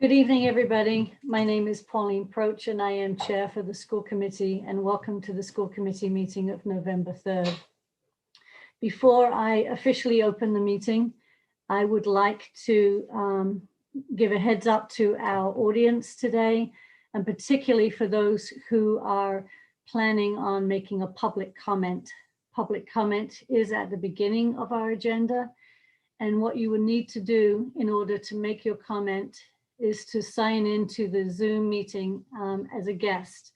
Good evening, everybody. My name is Pauline Proch and I am Chair for the School Committee, and welcome to the School Committee meeting of November 3rd. Before I officially open the meeting, I would like to give a heads up to our audience today, and particularly for those who are planning on making a public comment. Public comment is at the beginning of our agenda, and what you will need to do in order to make your comment is to sign into the Zoom meeting as a guest.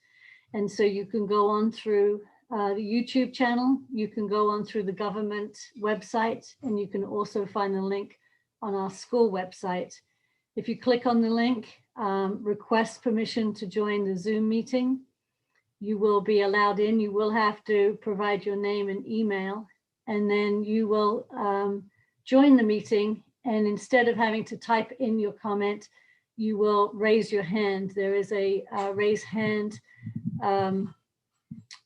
And so you can go on through the YouTube channel, you can go on through the government website, and you can also find the link on our school website. If you click on the link, request permission to join the Zoom meeting, you will be allowed in. You will have to provide your name and email, and then you will join the meeting. And instead of having to type in your comment, you will raise your hand. There is a raise hand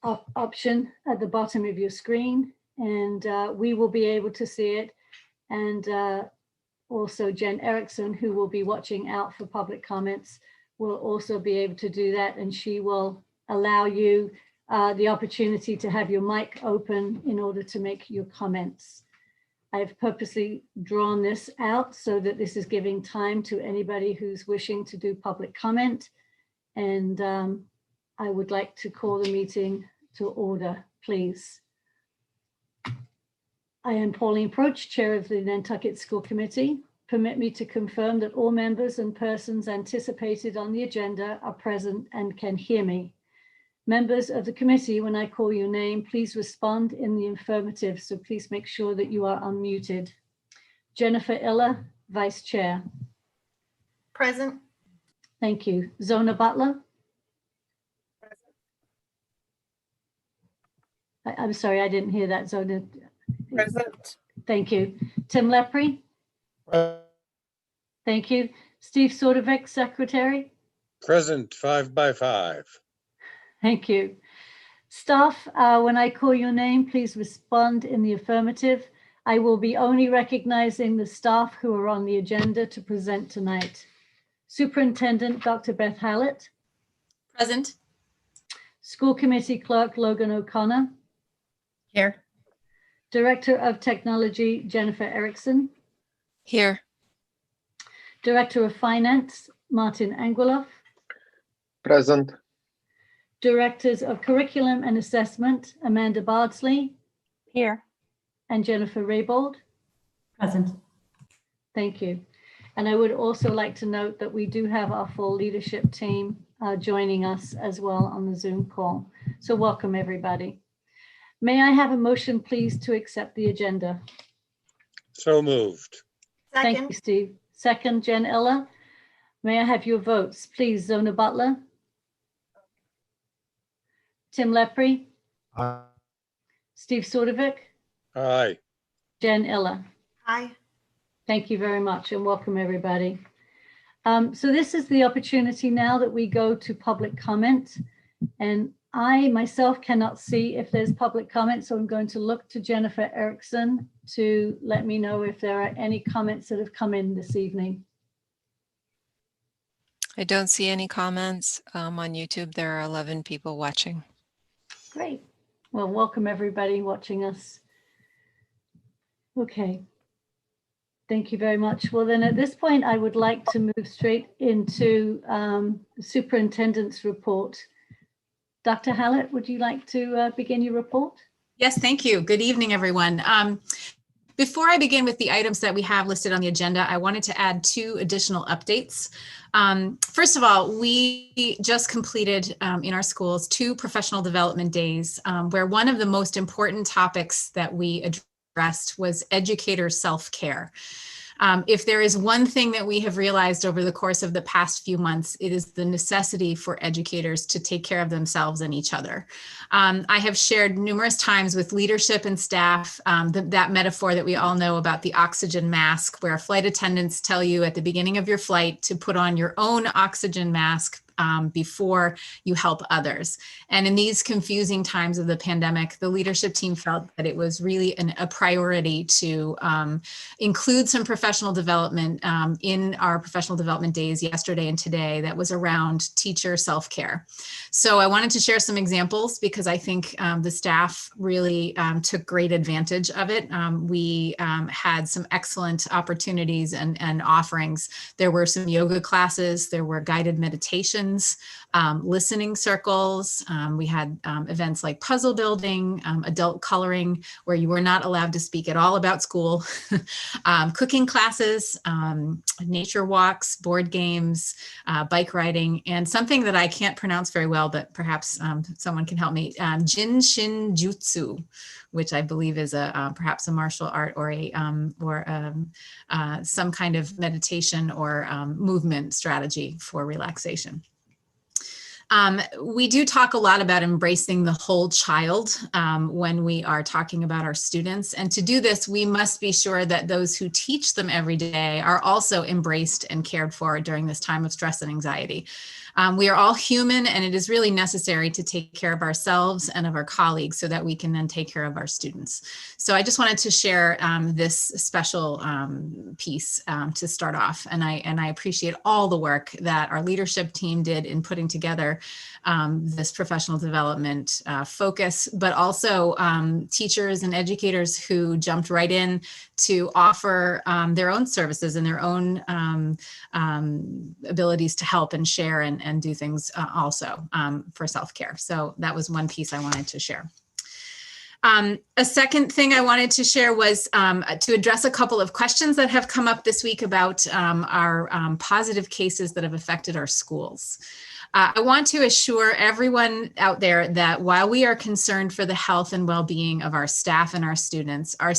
option at the bottom of your screen, and we will be able to see it. And also Jen Erickson, who will be watching out for public comments, will also be able to do that, and she will allow you the opportunity to have your mic open in order to make your comments. I've purposely drawn this out so that this is giving time to anybody who's wishing to do public comment. And I would like to call the meeting to order, please. I am Pauline Proch, Chair of the Nantucket School Committee. Permit me to confirm that all members and persons anticipated on the agenda are present and can hear me. Members of the committee, when I call your name, please respond in the affirmative. So please make sure that you are unmuted. Jennifer Iller, Vice Chair. Present. Thank you. Zona Butler. I'm sorry, I didn't hear that, Zona. Present. Thank you. Tim Lepre. Thank you. Steve Sordovic, Secretary. Present, 5 by 5. Thank you. Staff, when I call your name, please respond in the affirmative. I will be only recognizing the staff who are on the agenda to present tonight. Superintendent Dr. Beth Hallett. Present. School Committee Clerk Logan O'Connor. Here. Director of Technology Jennifer Erickson. Here. Director of Finance Martin Anguloff. Present. Directors of Curriculum and Assessment, Amanda Bardsley. Here. And Jennifer Raybould. Present. Thank you. And I would also like to note that we do have our full leadership team joining us as well on the Zoom call. So welcome, everybody. May I have a motion, please, to accept the agenda? So moved. Thank you, Steve. Second, Jen Iller. May I have your votes, please? Zona Butler. Tim Lepre. Aye. Steve Sordovic. Aye. Jen Iller. Aye. Thank you very much and welcome, everybody. So this is the opportunity now that we go to public comment, and I myself cannot see if there's public comment, so I'm going to look to Jennifer Erickson to let me know if there are any comments that have come in this evening. I don't see any comments on YouTube. There are 11 people watching. Great. Well, welcome everybody watching us. Okay. Thank you very much. Well, then at this point, I would like to move straight into the superintendent's report. Dr. Hallett, would you like to begin your report? Yes, thank you. Good evening, everyone. Before I begin with the items that we have listed on the agenda, I wanted to add 2 additional updates. First of all, we just completed in our schools 2 professional development days where one of the most important topics that we addressed was educator self-care. If there is one thing that we have realized over the course of the past few months, it is the necessity for educators to take care of themselves and each other. I have shared numerous times with leadership and staff that metaphor that we all know about the oxygen mask, where flight attendants tell you at the beginning of your flight to put on your own oxygen mask before you help others. And in these confusing times of the pandemic, the leadership team felt that it was really a priority to include some professional development in our professional development days yesterday and today that was around teacher self-care. So I wanted to share some examples because I think the staff really took great advantage of it. We had some excellent opportunities and offerings. There were some yoga classes, there were guided meditations, listening circles. We had events like puzzle building, adult coloring, where you were not allowed to speak at all about school, cooking classes, nature walks, board games, bike riding, and something that I can't pronounce very well, but perhaps someone can help me, Jin Shin Jutsu, which I believe is perhaps a martial art or some kind of meditation or movement strategy for relaxation. We do talk a lot about embracing the whole child when we are talking about our students. And to do this, we must be sure that those who teach them every day are also embraced and cared for during this time of stress and anxiety. We are all human, and it is really necessary to take care of ourselves and of our colleagues so that we can then take care of our students. So I just wanted to share this special piece to start off. And I appreciate all the work that our leadership team did in putting together this professional development focus, but also teachers and educators who jumped right in to offer their own services and their own abilities to help and share and do things also for self-care. So that was one piece I wanted to share. A second thing I wanted to share was to address a couple of questions that have come up this week about our positive cases that have affected our schools. I want to assure everyone out there that while we are concerned for the health and well-being of our staff and our students, our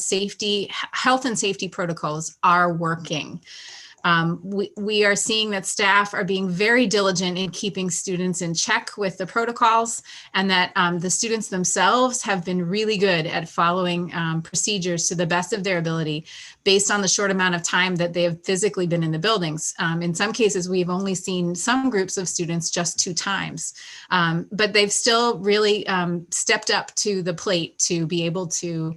health and safety protocols are working. We are seeing that staff are being very diligent in keeping students in check with the protocols, and that the students themselves have been really good at following procedures to the best of their ability based on the short amount of time that they have physically been in the buildings. In some cases, we've only seen some groups of students just 2 times, but they've still really stepped up to the plate to be able to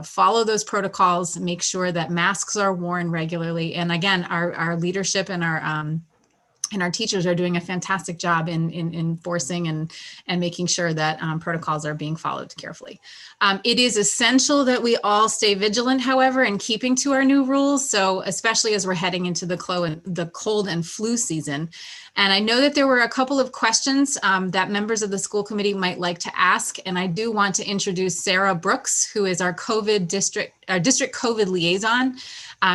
follow those protocols, make sure that masks are worn regularly. And again, our leadership and our teachers are doing a fantastic job in enforcing and making sure that protocols are being followed carefully. It is essential that we all stay vigilant, however, in keeping to our new rules. So especially as we're heading into the cold and flu season. And I know that there were a couple of questions that members of the school committee might like to ask. And I do want to introduce Sarah Brooks, who is our district COVID liaison.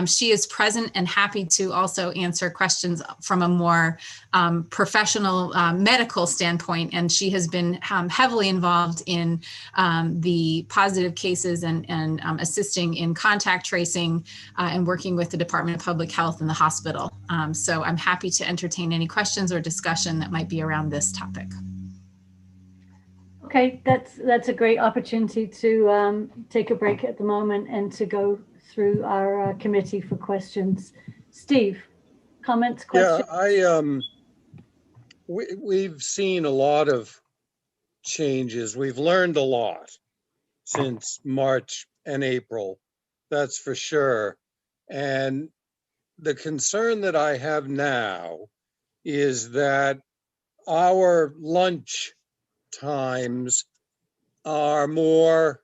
She is present and happy to also answer questions from a more professional medical standpoint. And she has been heavily involved in the positive cases and assisting in contact tracing and working with the Department of Public Health and the hospital. So I'm happy to entertain any questions or discussion that might be around this topic. Okay, that's a great opportunity to take a break at the moment and to go through our committee for questions. Steve, comments, questions? Yeah, we've seen a lot of changes. We've learned a lot since March and April, that's for sure. And the concern that I have now is that our lunch times are more,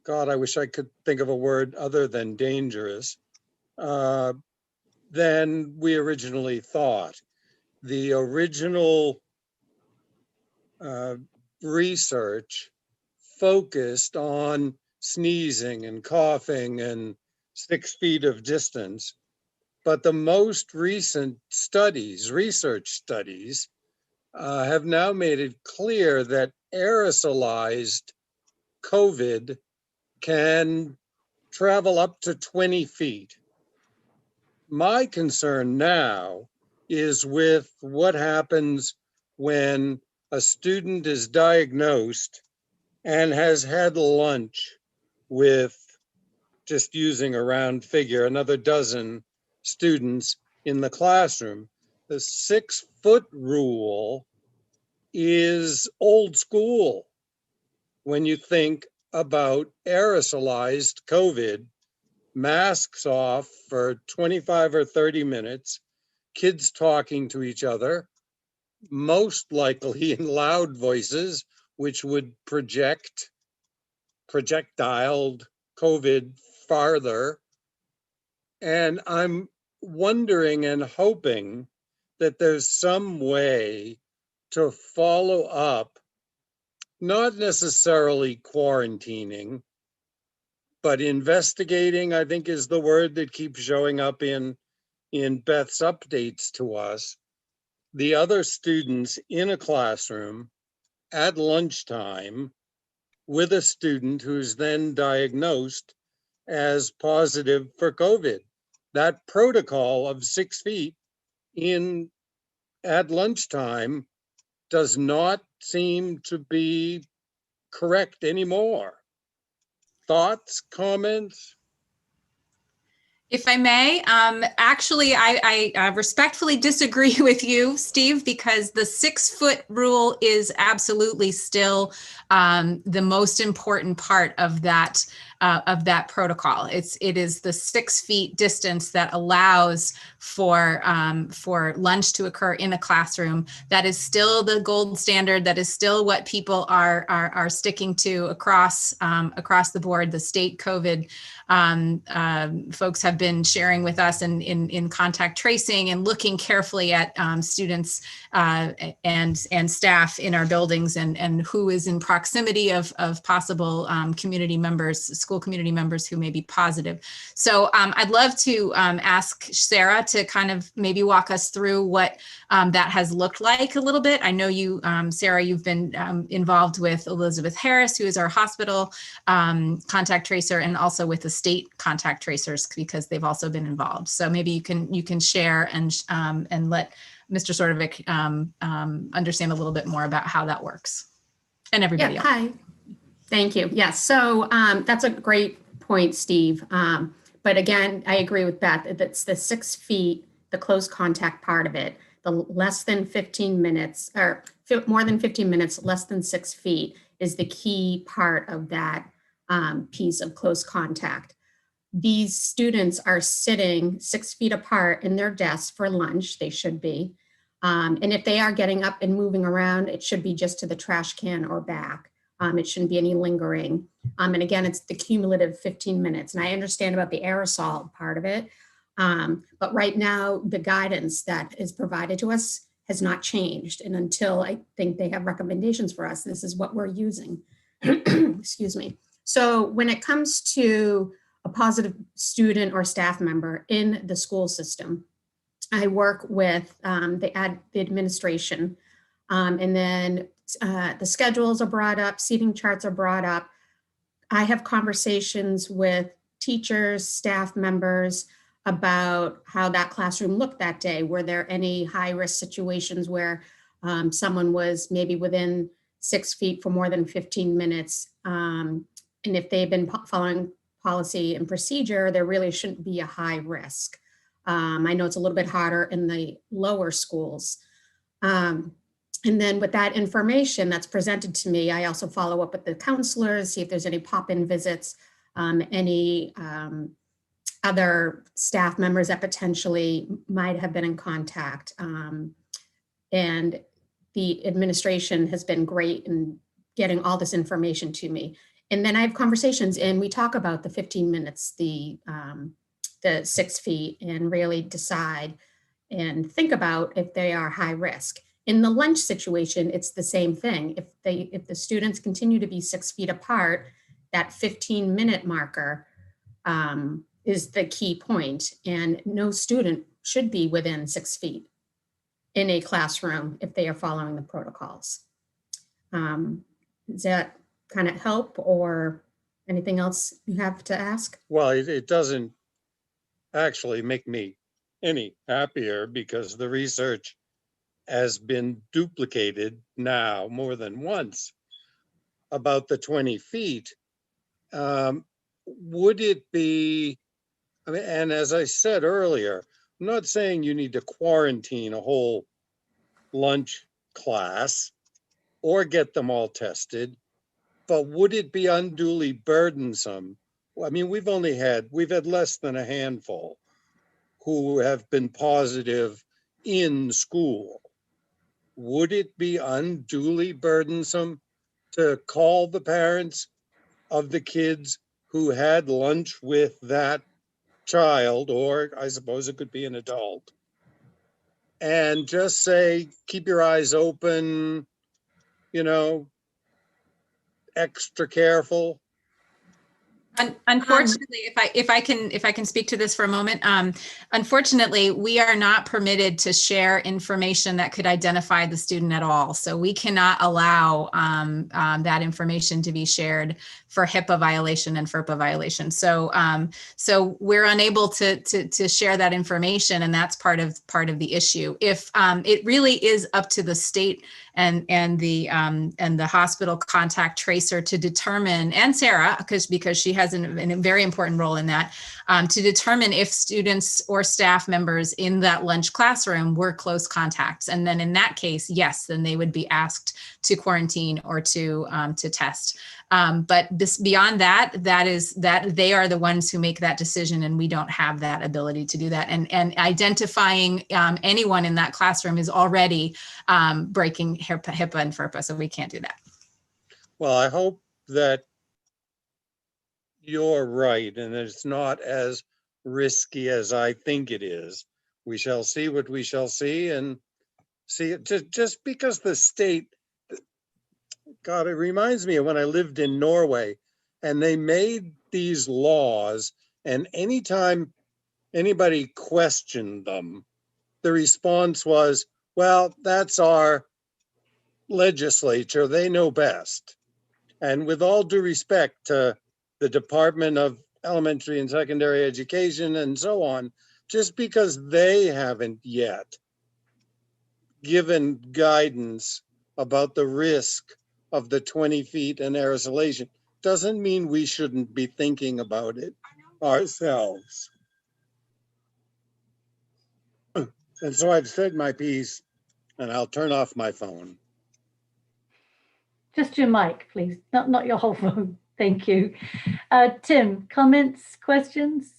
God, I wish I could think of a word other than dangerous, than we originally thought. The original research focused on sneezing and coughing and 6 feet of distance. But the most recent studies, research studies, have now made it clear that aerosolized COVID can travel up to 20 feet. My concern now is with what happens when a student is diagnosed and has had lunch with, just using a round figure, another dozen students in the classroom. The 6 6-foot rule is old school when you think about aerosolized COVID, masks off for 25 or 30 minutes, kids talking to each other, most likely in loud voices, which would projectiled COVID farther. And I'm wondering and hoping that there's some way to follow up, not necessarily quarantining, but investigating, I think, is the word that keeps showing up in Beth's updates to us. The other students in a classroom at lunchtime with a student who's then diagnosed as positive for COVID. That protocol of 6 feet in at lunchtime does not seem to be correct anymore. Thoughts, comments? If I may, actually, I respectfully disagree with you, Steve, because the 6-foot rule is absolutely still the most important part of that protocol. It is the 6 feet distance that allows for lunch to occur in a classroom. That is still the gold standard. That is still what people are sticking to across the board. The state COVID folks have been sharing with us in contact tracing and looking carefully at students and staff in our buildings and who is in proximity of possible community members, school community members who may be positive. So I'd love to ask Sarah to kind of maybe walk us through what that has looked like a little bit. I know you, Sarah, you've been involved with Elizabeth Harris, who is our hospital contact tracer, and also with the state contact tracers because they've also been involved. So maybe you can share and let Mr. Sordovic understand a little bit more about how that works, and everybody else. Hi, thank you. Yes, so that's a great point, Steve. But again, I agree with Beth. It's the 6 feet, the close contact part of it, the less than 15 minutes or more than 15 minutes, less than 6 feet is the key part of that piece of close contact. These students are sitting 6 feet apart in their desks for lunch. They should be. And if they are getting up and moving around, it should be just to the trash can or back. It shouldn't be any lingering. And again, it's the cumulative 15 minutes. And I understand about the aerosol part of it. But right now, the guidance that is provided to us has not changed. And until I think they have recommendations for us, this is what we're using. Excuse me. So when it comes to a positive student or staff member in the school system, I work with the administration, and then the schedules are brought up, seating charts are brought up. I have conversations with teachers, staff members about how that classroom looked that day. Were there any high-risk situations where someone was maybe within 6 feet for more than 15 minutes? And if they've been following policy and procedure, there really shouldn't be a high risk. I know it's a little bit harder in the lower schools. And then with that information that's presented to me, I also follow up with the counselors, see if there's any pop-in visits, any other staff members that potentially might have been in contact. And the administration has been great in getting all this information to me. And then I have conversations and we talk about the 15 minutes, the 6 feet, and really decide and think about if they are high risk. In the lunch situation, it's the same thing. If the students continue to be 6 feet apart, that 15-minute marker is the key point, and no student should be within 6 feet in a classroom if they are following the protocols. Does that kind of help, or anything else you have to ask? Well, it doesn't actually make me any happier because the research has been duplicated now more than once about the 20 feet. Would it be, I mean, and as I said earlier, I'm not saying you need to quarantine a whole lunch class or get them all tested, but would it be unduly burdensome? I mean, we've had less than a handful who have been positive in school. Would it be unduly burdensome to call the parents of the kids who had lunch with that child, or I suppose it could be an adult, and just say, keep your eyes open, you know, extra careful? Unfortunately, if I can speak to this for a moment, unfortunately, we are not permitted to share information that could identify the student at all. So we cannot allow that information to be shared for HIPAA violation and FERPA violation. So so we're unable to share that information, and that's part of the issue. If it really is up to the state and the hospital contact tracer to determine, and Sarah, because she has a very important role in that, to determine if students or staff members in that lunch classroom were close contacts. And then in that case, yes, then they would be asked to quarantine or to test. But this, beyond that, that they are the ones who make that decision, and we don't have that ability to do that. And identifying anyone in that classroom is already breaking HIPAA and FERPA, so we can't do that. Well, I hope that you're right, and it's not as risky as I think it is. We shall see what we shall see, and see it just because the state, God, it reminds me of when I lived in Norway and they made these laws, and anytime anybody questioned them, the response was, well, that's our legislature, they know best. And with all due respect to the Department of Elementary and Secondary Education and so on, just because they haven't yet given guidance about the risk of the 20 feet and aerosolation doesn't mean we shouldn't be thinking about it ourselves. And so I've said my piece, and I'll turn off my phone. Just your mic, please, not your whole phone. Thank you. Tim, comments, questions?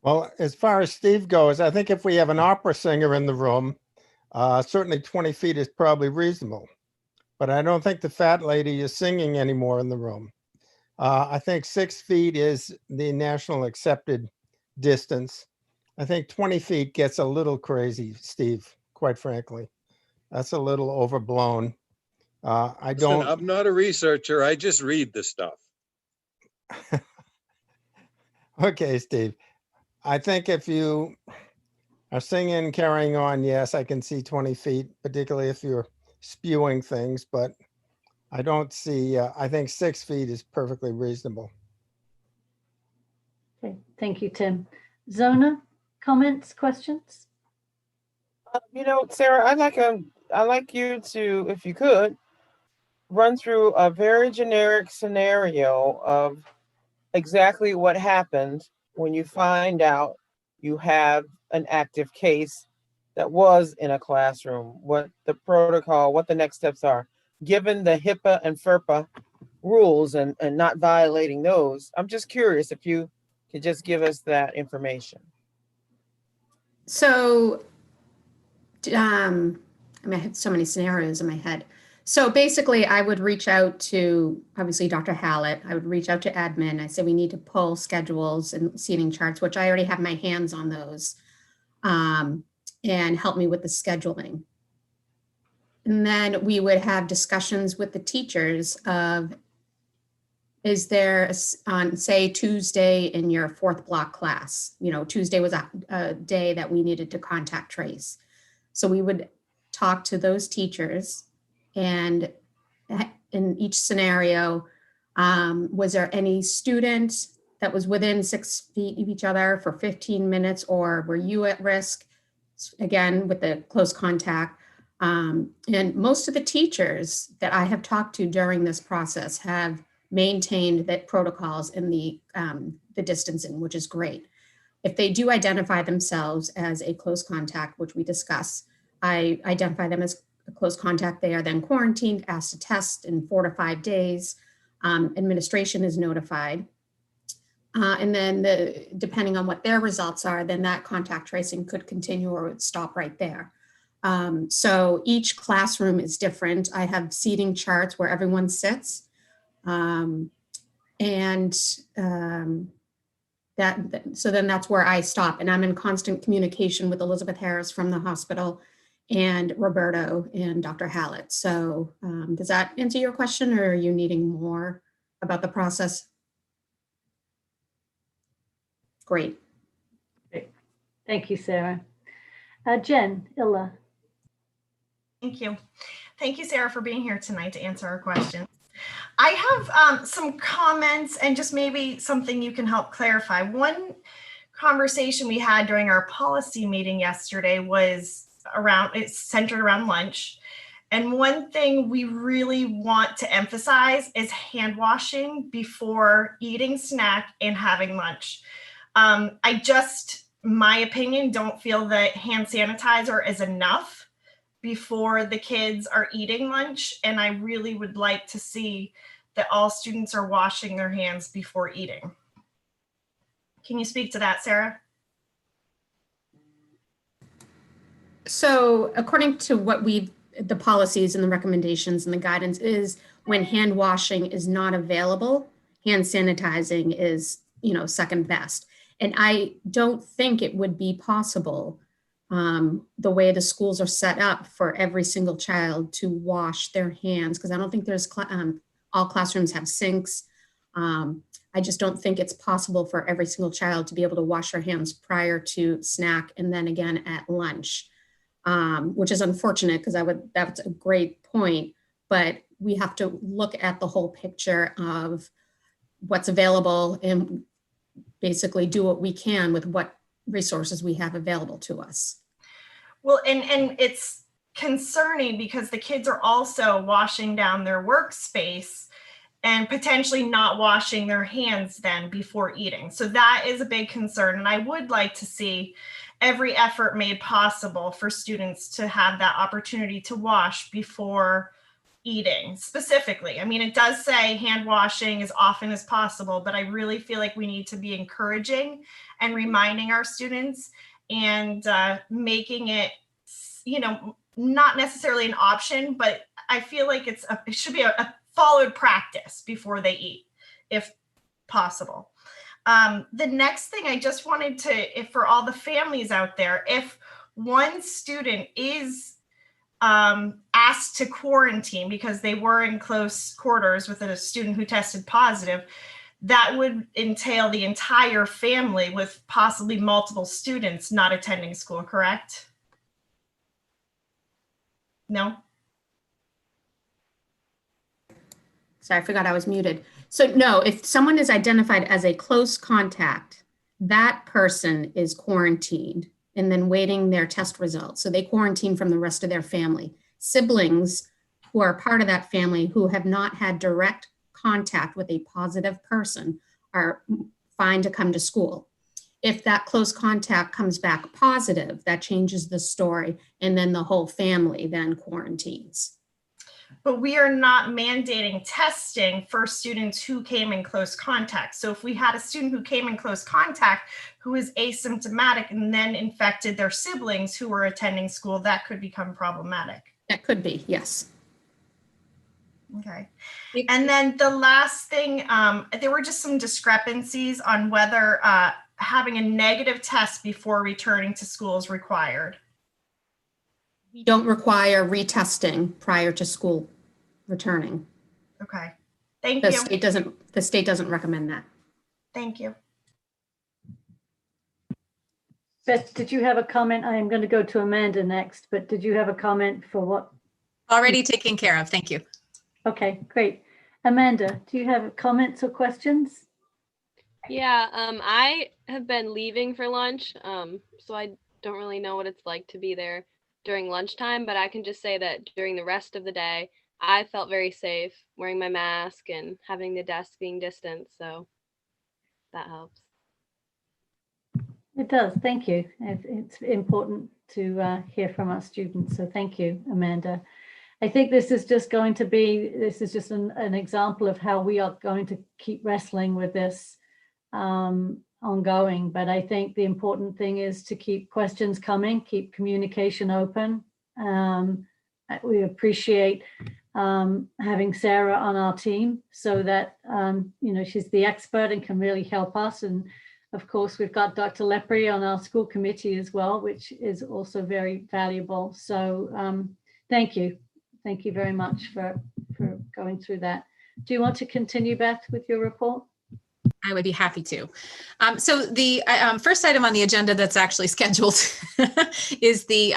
Well, as far as Steve goes, I think if we have an opera singer in the room, certainly 20 feet is probably reasonable. But I don't think the fat lady is singing anymore in the room. I think 6 feet is the national accepted distance. I think 20 feet gets a little crazy, Steve, quite frankly. That's a little overblown. Listen, I'm not a researcher. I just read the stuff. Okay, Steve. I think if you are singing, carrying on, yes, I can see 20 feet, particularly if you're spewing things, but I don't see, I think 6 feet is perfectly reasonable. Okay, thank you, Tim. Zona, comments, questions? You know, Sarah, I'd like you to, if you could, run through a very generic scenario of exactly what happens when you find out you have an active case that was in a classroom, what the protocol, what the next steps are, given the HIPAA and FERPA rules and not violating those. I'm just curious if you could just give us that information. So, I mean, I had so many scenarios in my head. So basically, I would reach out to, obviously, Dr. Hallett. I would reach out to admin. I said, we need to pull schedules and seating charts, which I already have my hands on those, and help me with the scheduling. And then we would have discussions with the teachers of, is there, on say Tuesday in your 4th block class, you know, Tuesday was a day that we needed to contact trace. So we would talk to those teachers, and in each scenario, was there any student that was within 6 feet of each other for 15 minutes, or were you at risk? Again, with the close contact. And most of the teachers that I have talked to during this process have maintained that protocols in the distancing, which is great. If they do identify themselves as a close contact, which we discuss, I identify them as a close contact. They are then quarantined, asked to test in 4 to 5 days. Administration is notified. And then depending on what their results are, then that contact tracing could continue or would stop right there. So each classroom is different. I have seating charts where everyone sits. So then that's where I stop, and I'm in constant communication with Elizabeth Harris from the hospital and Roberto and Dr. Hallett. So does that answer your question, or are you needing more about the process? Great. Thank you, Sarah. Jen, Illa. Thank you. Thank you, Sarah, for being here tonight to answer our questions. I have some comments and just maybe something you can help clarify. One conversation we had during our policy meeting yesterday was it's centered around lunch. And one thing we really want to emphasize is hand washing before eating snack and having lunch. My opinion, don't feel that hand sanitizer is enough before the kids are eating lunch. And I really would like to see that all students are washing their hands before eating. Can you speak to that, Sarah? So according to what the policies and the recommendations and the guidance is, when hand washing is not available, hand sanitizing is, second best. And I don't think it would be possible the way the schools are set up for every single child to wash their hands, because I don't think there's all classrooms have sinks. I just don't think it's possible for every single child to be able to wash their hands prior to snack and then again at lunch, which is unfortunate because that's a great point, but we have to look at the whole picture of what's available and basically do what we can with what resources we have available to us. Well, and it's concerning because the kids are also washing down their workspace and potentially not washing their hands then before eating. So that is a big concern. And I would like to see every effort made possible for students to have that opportunity to wash before eating specifically. I mean, it does say hand washing as often as possible, but I really feel like we need to be encouraging and reminding our students and making it, not necessarily an option, but I feel like it should be a followed practice before they eat, if possible. The next thing I just wanted to, for all the families out there, if one student is asked to quarantine because they were in close quarters with a student who tested positive, that would entail the entire family with possibly multiple students not attending school, correct? No? Sorry, I forgot I was muted. So no, if someone is identified as a close contact, that person is quarantined and then waiting their test results. So they quarantine from the rest of their family. Siblings who are part of that family who have not had direct contact with a positive person are fine to come to school. If that close contact comes back positive, that changes the story, and then the whole family then quarantines. But we are not mandating testing for students who came in close contact. So if we had a student who came in close contact who is asymptomatic and then infected their siblings who were attending school, that could become problematic. That could be, yes. Okay. And then the last thing, there were just some discrepancies on whether having a negative test before returning to school is required. We don't require retesting prior to school returning. Okay. Thank The you. state doesn't recommend that. Thank you. Beth, did you have a comment? I am going to go to Amanda next, but did you have a comment for what? Already taken care of. Thank you. Okay, great. Amanda, do you have comments or questions? Yeah, I have been leaving for lunch, so I don't really know what it's like to be there during lunchtime, but I can just say that during the rest of the day, I felt very safe wearing my mask and having the desk being distant, so that helps. It does. Thank you. It's important to hear from our students. So thank you, Amanda. I think this is just an example of how we are going to keep wrestling with this ongoing. But I think the important thing is to keep questions coming, keep communication open. We appreciate having Sarah on our team so that, she's the expert and can really help us. And of course, we've got Dr. Lepre on our school committee as well, which is also very valuable. So thank you. Thank you very much for going through that. Do you want to continue, Beth, with your report? I would be happy to. So the first item on the agenda that's actually scheduled is the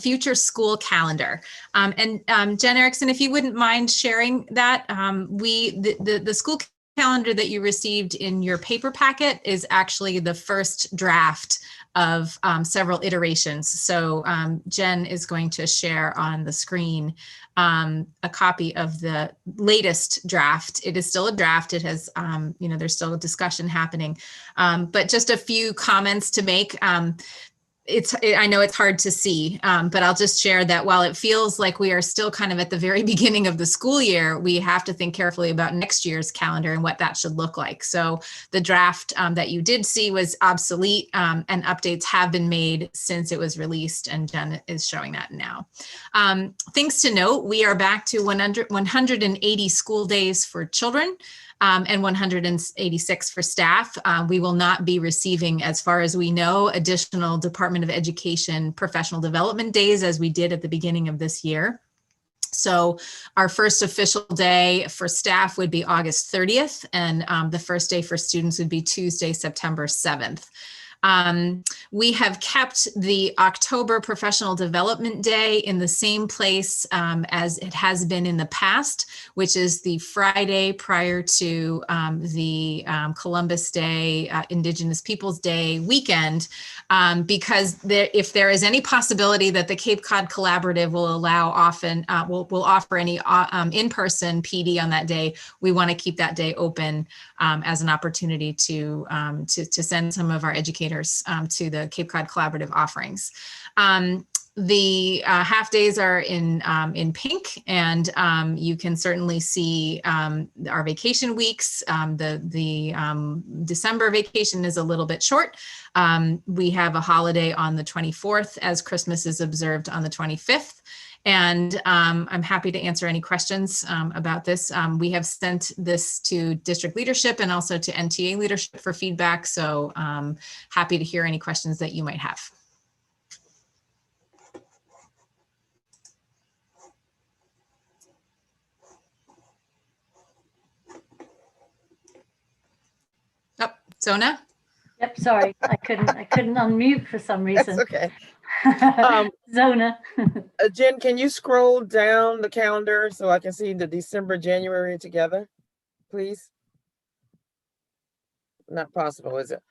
future school calendar. And Jen Erickson, if you wouldn't mind sharing that, the school calendar that you received in your paper packet is actually the first draft of several iterations. So Jen is going to share on the screen a copy of the latest draft. It is still a draft. It has, there's still a discussion happening, but just a few comments to make. I know it's hard to see, but I'll just share that while it feels like we are still kind of at the very beginning of the school year, we have to think carefully about next year's calendar and what that should look like. So the draft that you did see was obsolete, and updates have been made since it was released, and Jen is showing that now. Things to note, we are back to 180 school days for children. And 186 for staff. We will not be receiving, as far as we know, additional Department of Education professional development days as we did at the beginning of this year. So our first official day for staff would be August 30th, and the first day for students would be Tuesday, September 7th. We have kept the October Professional Development Day in the same place as it has been in the past, which is the Friday prior to the Columbus Day, Indigenous Peoples Day weekend, because if there is any possibility that the Cape Cod Collaborative will will offer any in-person PD on that day, we want to keep that day open as an opportunity to send some of our educators to the Cape Cod Collaborative offerings. The half days are in pink, and you can certainly see our vacation weeks. The December vacation is a little bit short. We have a holiday on the 24th as Christmas is observed on the 25th. And I'm happy to answer any questions about this. We have sent this to district leadership and also to NTA leadership for feedback. So happy to hear any questions that you might have. Oh, Zona? Yep, sorry, I couldn't unmute for some reason. That's okay. Zona. Jen, can you scroll down the calendar so I can see the December, January together, please? Not possible, is it?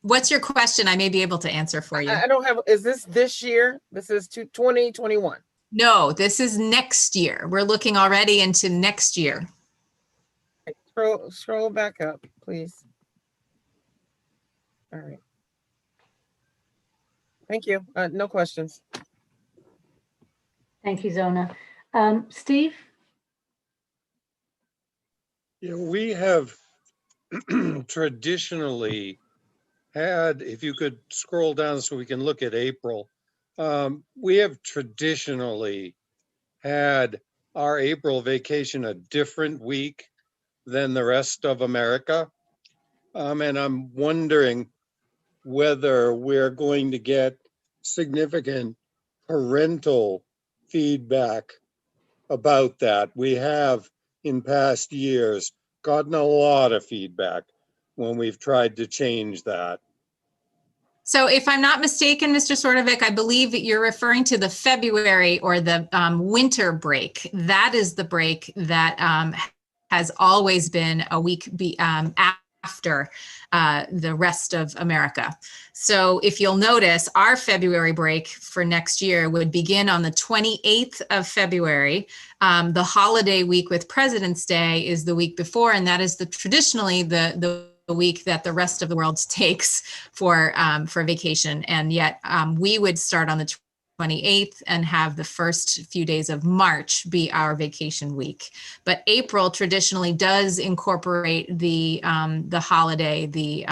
What's your question? I may be able to answer for you. I don't have, is this year? This is 2021. No, this is next year. We're looking already into next year. Scroll back up, please. All right. Thank you. No questions. Thank you, Zona. Steve? Yeah, we have traditionally had, if you could scroll down so we can look at April, we have traditionally had our April vacation a different week than the rest of America. And I'm wondering whether we're going to get significant parental feedback about that. We have in past years gotten a lot of feedback when we've tried to change that. So if I'm not mistaken, Mr. Sordovic, I believe that you're referring to the February or the winter break. That is the break that has always been a week after the rest of America. So if you'll notice, our February break for next year would begin on the 28th of February. The holiday week with President's Day is the week before, and that is traditionally the week that the rest of the world takes for vacation. And yet we would start on the 28th and have the first few days of March be our vacation week. But April traditionally does incorporate the holiday, the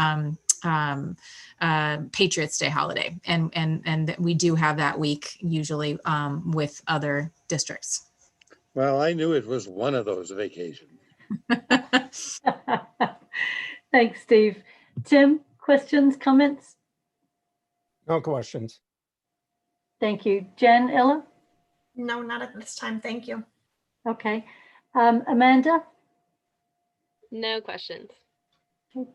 Patriots Day holiday. And we do have that week usually with other districts. Well, I knew it was one of those vacations. Thanks, Steve. Tim, questions, comments? No questions. Thank you. Jen, Ella? No, not at this time. Thank you. Okay. Amanda? No questions.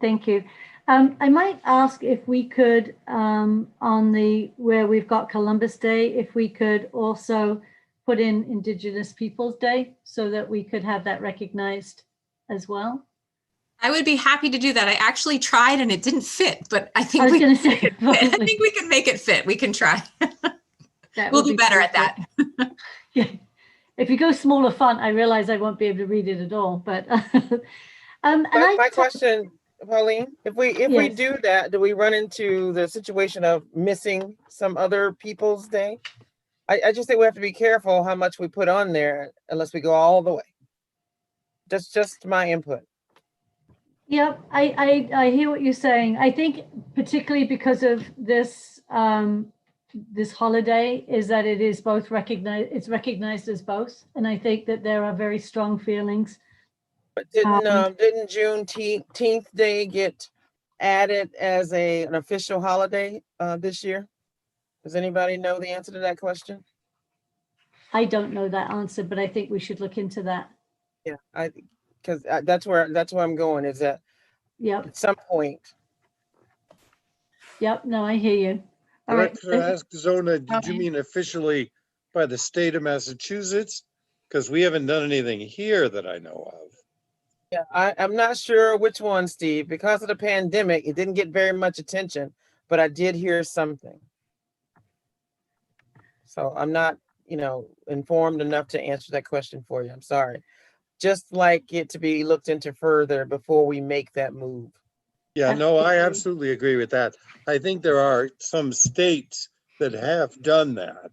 Thank you. I might ask if we could, on the where we've got Columbus Day, if we could also put in Indigenous Peoples Day so that we could have that recognized as well. I would be happy to do that. I actually tried and it didn't fit, but I think I was we going to say, I think we can make it fit. We can try. We'll do better at that. Yeah. If you go smaller font, I realize I won't be able to read it at all. But My question, Pauline, if we Yes. do that, do we run into the situation of missing some other people's day? I just think we have to be careful how much we put on there unless we go all the way. That's just my input. Yep, I hear what you're saying. I think particularly because of this this holiday is that it is both recognized, it's recognized as both. And I think that there are very strong feelings. But didn't Juneteenth Day get added as an official holiday this year? Does anybody know the answer to that question? I don't know that answer, but I think we should look into that. Yeah, because that's where I'm going, is that Yep, at some point. yep, no, I hear you. All right. Director ask Zona, did you mean officially by the state of Massachusetts? Because we haven't done anything here that I know of. Yeah, I'm not sure which one, Steve. Because of the pandemic, it didn't get very much attention, but I did hear something. So I'm not, informed enough to answer that question for you. I'm sorry. Just like it to be looked into further before we make that move. Yeah, no, I Absolutely. absolutely agree with that. I think there are some states that have done that,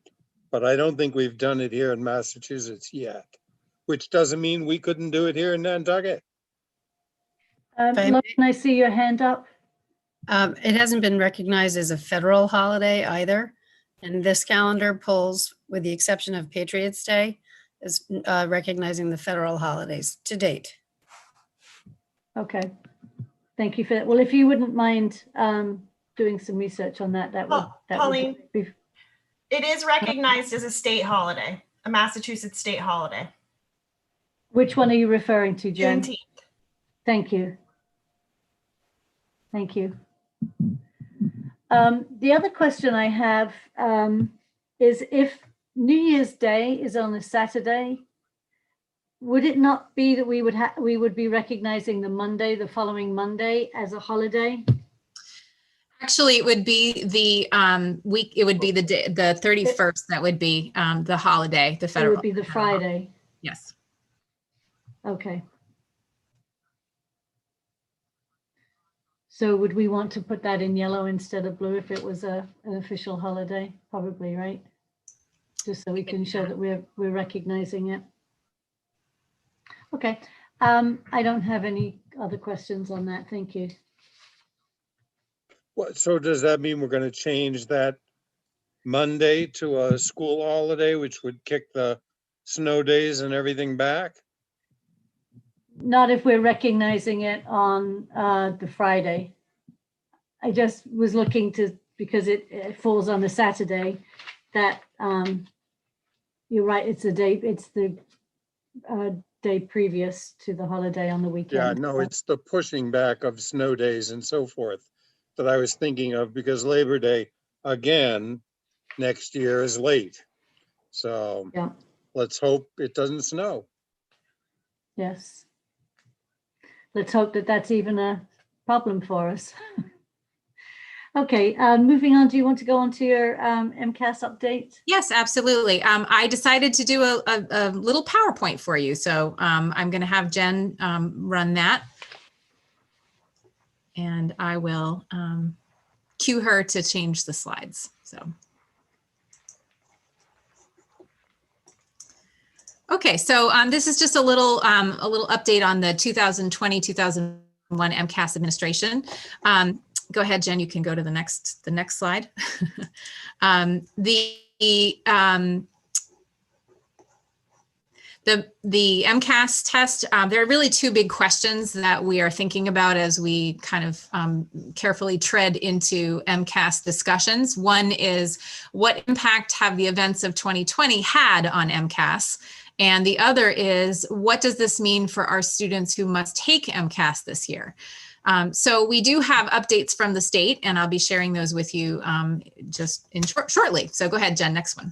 but I don't think we've done it here in Massachusetts yet, which doesn't mean we couldn't do it here in Nantucket. Logan, I see your hand up. It hasn't been recognized as a federal holiday either. And this calendar pulls, with the exception of Patriots Day, is recognizing the federal holidays to date. Okay, thank you for that. Well, if you wouldn't mind doing some research on that, that would Pauline, be. it is recognized as a state holiday, a Massachusetts state holiday. Which one are you referring to, Jen? Juneteenth. Thank you. Thank you. The other question I have is if New Year's Day is on a Saturday, would it not be that we would be recognizing the following Monday as a holiday? Actually, it would be the week. It would be the 31st. That would be the holiday. The federal. It would be the Friday. Yes. Okay. So would we want to put that in yellow instead of blue if it was an official holiday? Probably, right? Just so we can show that we're recognizing it. Okay. I don't have any other questions on that. Thank you. What, so does that mean we're going to change that Monday to a school holiday, which would kick the snow days and everything back? Not if we're recognizing it on the Friday. I just was looking to, because it falls on a Saturday, that you're right, it's the day previous to the holiday on the weekend. Yeah, no, it's the pushing back of snow days and so forth that I was thinking of, because Labor Day, again, next year is late. So Yeah. Let's hope it doesn't snow. Yes. Let's hope that that's even a problem for us. Okay, moving on. Do you want to go on to your Mcas update? Yes, absolutely. I decided to do a little PowerPoint for you. So I'm going to have Jen run that. And I will cue her to change the slides. So. Okay, so this is just a little update on the 2020-2021 MCAS administration. Go ahead, Jen, you can go to the next slide. The MCAS test, there are really two big questions that we are thinking about as we kind of carefully tread into MCAS discussions. One is, what impact have the events of 2020 had on MCAS? And the other is, what does this mean for our students who must take MCAS this year? So we do have updates from the state, and I'll be sharing those with you just shortly. So go ahead, Jen, next one.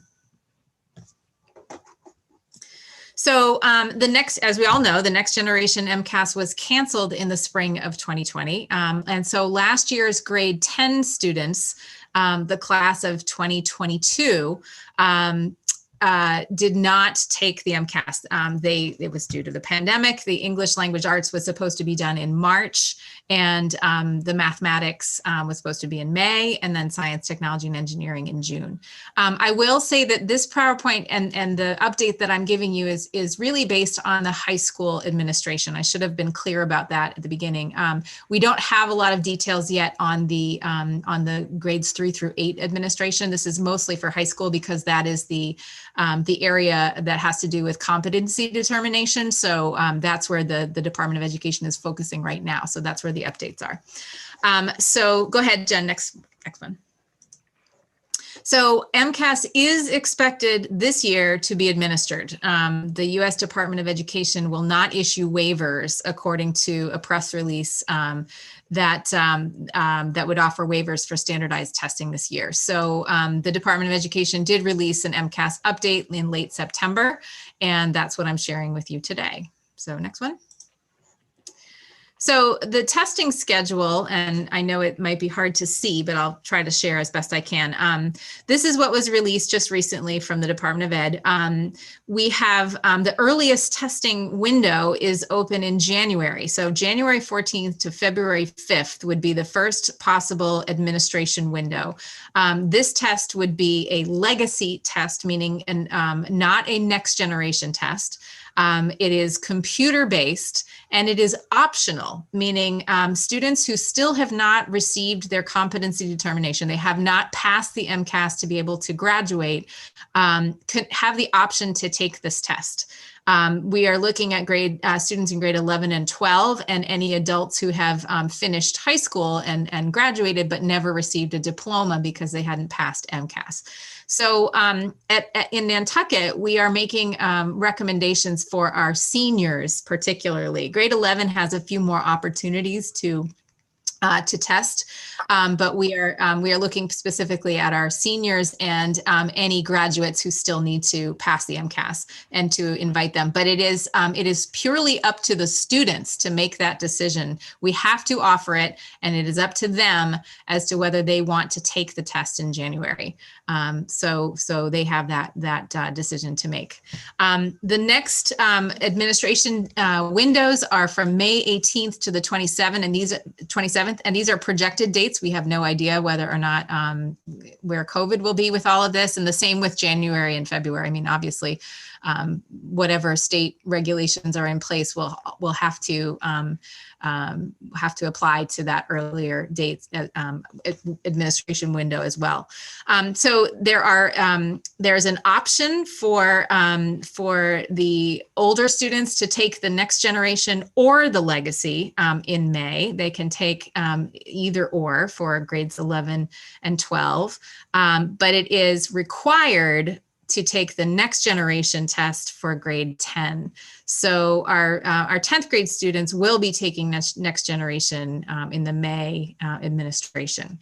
So the next, as we all know, the next generation MCAS was canceled in the spring of 2020. And so last year's grade 10 students, the class of 2022, did not take the MCAS. It was due to the pandemic. The English language arts was supposed to be done in March, and the mathematics was supposed to be in May, and then science, technology, and engineering in June. I will say that this PowerPoint and the update that I'm giving you is really based on the high school administration. I should have been clear about that at the beginning. We don't have a lot of details yet on the grades 3 through 8 administration. This is mostly for high school because that is the area that has to do with competency determination. So that's where the Department of Education is focusing right now. So that's where the updates are. So go ahead, Jen, next one. So MCAS is expected this year to be administered. The U.S. Department of Education will not issue waivers according to a press release that would offer waivers for standardized testing this year. So the Department of Education did release an MCAS update in late September, and that's what I'm sharing with you today. So next one. So the testing schedule, and I know it might be hard to see, but I'll try to share as best I can. This is what was released just recently from the Department of Ed. We have the earliest testing window is open in January. So January 14th to February 5th would be the first possible administration window. This test would be a legacy test, meaning not a next generation test. It is computer-based, and it is optional, meaning students who still have not received their competency determination, they have not passed the MCAS to be able to graduate, could have the option to take this test. We are looking at students in grade 11 and 12, and any adults who have finished high school and graduated but never received a diploma because they hadn't passed MCAS. So in Nantucket, we are making recommendations for our seniors particularly. Grade 11 has a few more opportunities to test, but we are looking specifically at our seniors and any graduates who still need to pass the MCAS and to invite them. But it is purely up to the students to make that decision. We have to offer it, and it is up to them as to whether they want to take the test in January. So they have that decision to make. The next administration windows are from May 18th to the 27th, and these are projected dates. We have no idea whether or not where COVID will be with all of this, and the same with January and February. I mean, obviously, whatever state regulations are in place will have to apply to that earlier date administration window as well. So there's an option for the older students to take the next generation or the legacy in May. They can take either or for grades 11 and 12, but it is required to take the next generation test for grade 10. So our 10th grade students will be taking next generation in the May administration.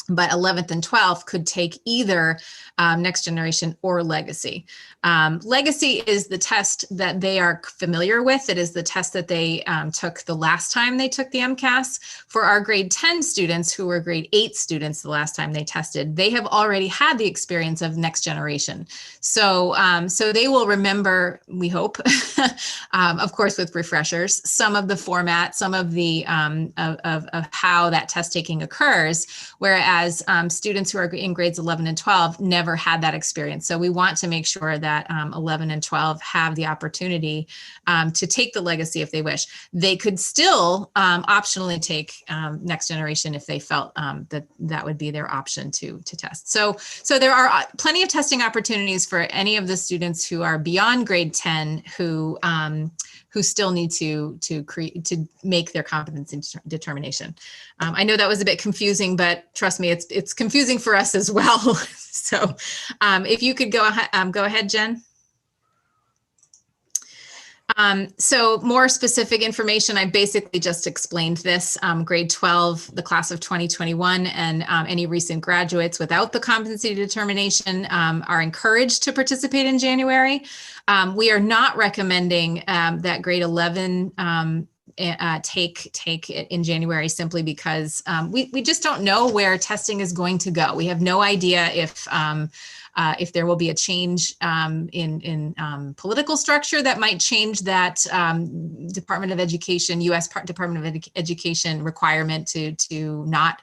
but 11th and 12th could take either Next Generation or Legacy. Legacy is the test that they are familiar with. It is the test that they took the last time they took the Mcas. For our grade 10 students who were grade 8 students the last time they tested, they have already had the experience of Next Generation. So, so they will remember, we hope, of course, with refreshers, some of the format, some of the of how that test taking occurs, whereas students who are in grades 11 and 12 never had that experience. So we want to make sure that 11 and 12 have the opportunity to take the Legacy if they wish. They could still optionally take Next Generation if they felt that that would be their option to test. So there are plenty of testing opportunities for any of the students who are beyond grade 10 who still need to make their competency determination. I know that was a bit confusing, but trust me, it's confusing for us as well. So if you could go ahead, Jen. So more specific information, I basically just explained this. Grade 12, the class of 2021, and any recent graduates without the competency determination are encouraged to participate in January. We are not recommending that grade 11 take it in January simply because we just don't know where testing is going to go. We have no idea if there will be a change in political structure that might change that Department of Education, U.S. Department of Education requirement to not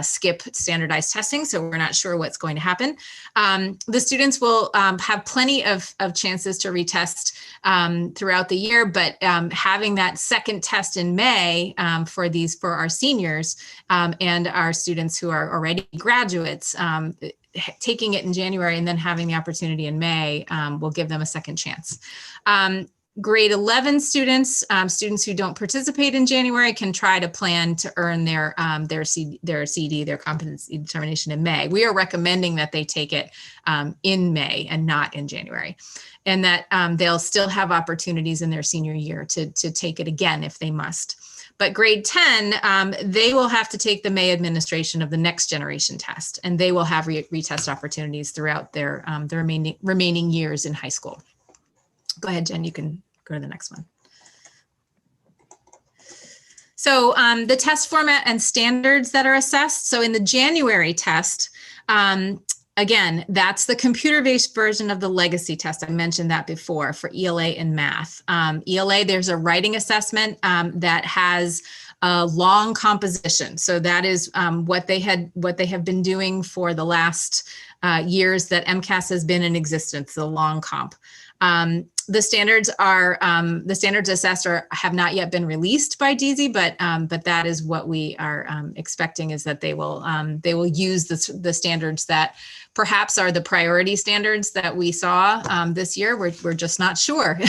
skip standardized testing. So we're not sure what's going to happen. The students will have plenty of chances to retest throughout the year, but having that second test in May for our seniors and our students who are already graduates, taking it in January and then having the opportunity in May will give them a second chance. Grade 11 students, students who don't participate in January, can try to plan to earn their CD, their competency determination in May. We are recommending that they take it in May and not in January, and that they'll still have opportunities in their senior year to take it again if they must. But grade 10, they will have to take the May administration of the Next Generation test, and they will have retest opportunities throughout their remaining years in high school. Go ahead, Jen, you can go to the next one. So the test format and standards that are assessed. So in the January test, again, that's the computer-based version of the Legacy test. I mentioned that before for ELA and math. ELA, there's a writing assessment that has a long composition. So that is what they have been doing for the last years that Mcas has been in existence, the long comp. The standards assessed have not yet been released by DZ, but that is what we are expecting, is that they will use the standards that perhaps are the priority standards that we saw this year. We're just not sure.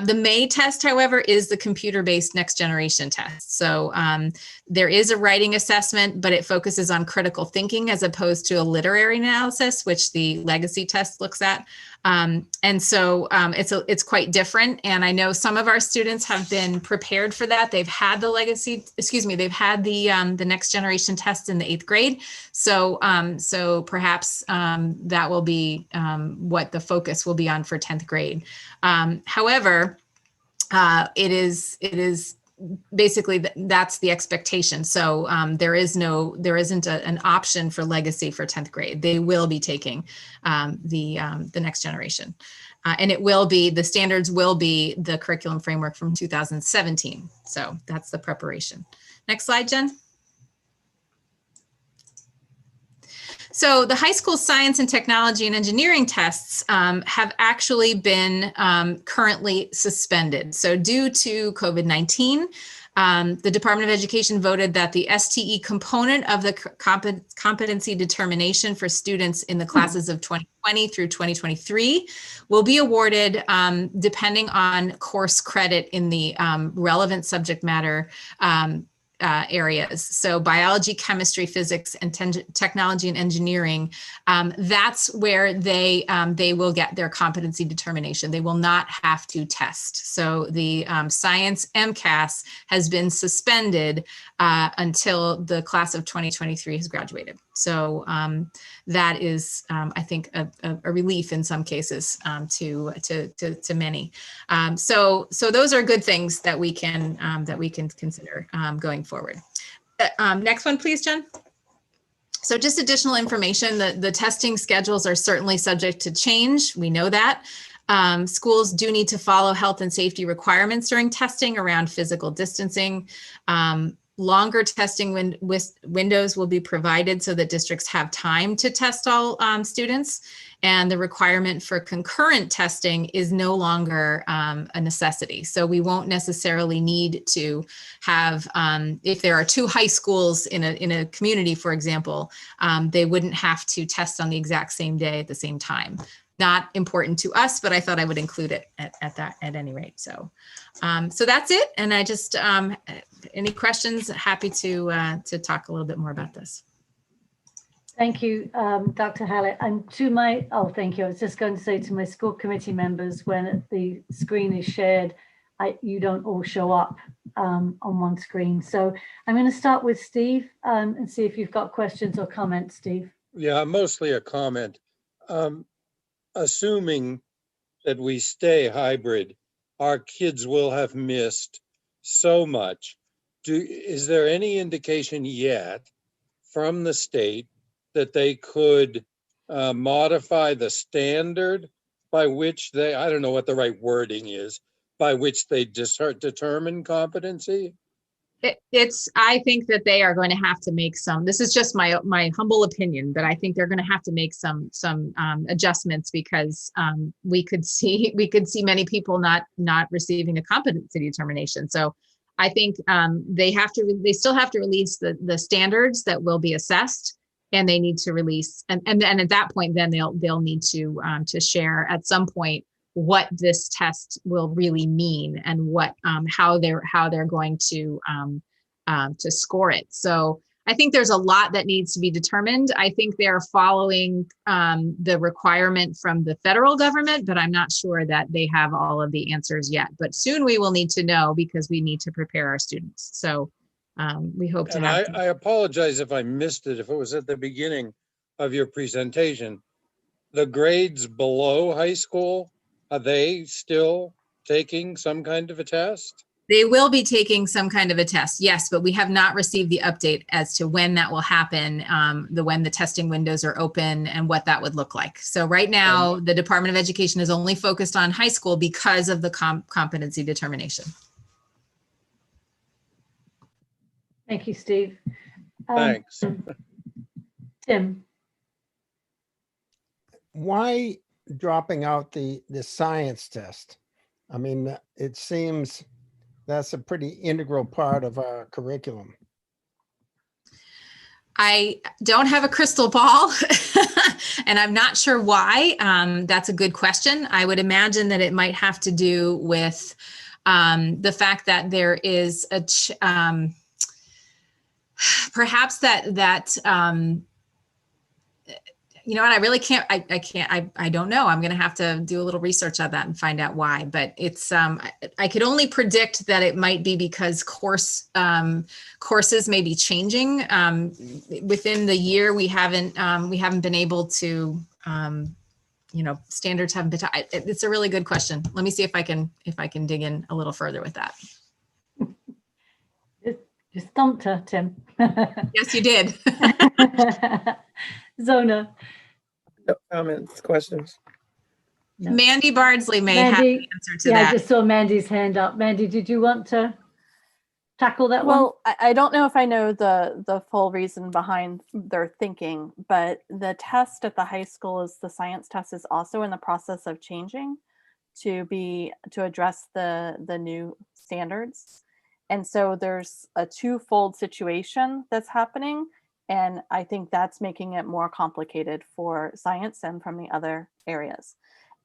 The May test, however, is the computer-based Next Generation test. So there is a writing assessment, but it focuses on critical thinking as opposed to a literary analysis, which the Legacy test looks at. And so it's quite different. And I know some of our students have been prepared for that. They've had the they've had the Next Generation test in the 8th grade. So perhaps that will be what the focus will be on for 10th grade. However, it is basically that's the expectation. So there isn't an option for Legacy for 10th grade. They will be taking the Next Generation. And the standards will be the curriculum framework from 2017. So that's the preparation. Next slide, Jen. So the high school science and technology and engineering tests have actually been currently suspended. So due to COVID-19, the Department of Education voted that the STE component of the competency determination for students in the classes of 2020 through 2023 will be awarded depending on course credit in the relevant subject matter areas. So biology, chemistry, physics, and technology and engineering, that's where they will get their competency determination. They will not have to test. So the science MCAS has been suspended until the class of 2023 has graduated. So that is, I think, a relief in some cases to many. So those are good things that we can consider going forward. Next one, please, Jen. So just additional information, the testing schedules are certainly subject to change. We know that. Schools do need to follow health and safety requirements during testing around physical distancing. Longer testing windows will be provided so that districts have time to test all students. And the requirement for concurrent testing is no longer a necessity. So we won't necessarily need to have, if there are two high schools in a community, for example, they wouldn't have to test on the exact same day at the same time. Not important to us, but I thought I would include it at any rate. So, so that's it. And I just, any questions? Happy to talk a little bit more about this. Thank you, Dr. Hallett. And to my, oh, thank you. I was just going to say to my school committee members, when the screen is shared, you don't all show up on one screen. So I'm going to start with Steve and see if you've got questions or comments, Steve. Yeah, mostly a comment. Assuming that we stay hybrid, our kids will have missed so much. Is there any indication yet from the state that they could modify the standard by which they, I don't know what the right wording is, by which they determine competency? I think that they are going to have to make some, this is just my humble opinion, but I think they're going to have to make some adjustments because we could see many people not receiving a competency determination. So I think they still have to release the standards that will be assessed, and they need to release, and at that point, then they'll need to share at some point what this test will really mean and what how they're going to score it. So I think there's a lot that needs to be determined. I think they're following the requirement from the federal government, but I'm not sure that they have all of the answers yet. But soon we will need to know because we need to prepare our students. So we hope to have. I apologize if I missed it, if it was at the beginning of your presentation. The grades below high school, are they still taking some kind of a test? They will be taking some kind of a test, yes, but we have not received the update as to when that will happen, when the testing windows are open and what that would look like. So right now, the Department of Education is only focused on high school because of the competency determination. Thank you, Steve. Thanks. Tim. Why dropping out the science test? I mean, it seems that's a pretty integral part of our curriculum. I don't have a crystal ball and I'm not sure why. That's a good question. I would imagine that it might have to do with the fact that there is a perhaps that you know what, I really can't, I don't know. I'm going to have to do a little research on that and find out why, but it's, I could only predict that it might be because courses may be changing. Within the year, we haven't been able to, you know, standards haven't been, it's a really good question. Let me see if I can dig in a little further with that. You stumped her, Tim. Yes, you did. Zona. No comments, questions. No. Mandy Bardsley may have the answer to that. I just saw Mandy's hand up. Mandy, did you want to tackle that one? Well, I don't know if I know the full reason behind their thinking, but the test at the high school is the science test is also in the process of changing to address the new standards. And so there's a twofold situation that's happening. And I think that's making it more complicated for science and from the other areas.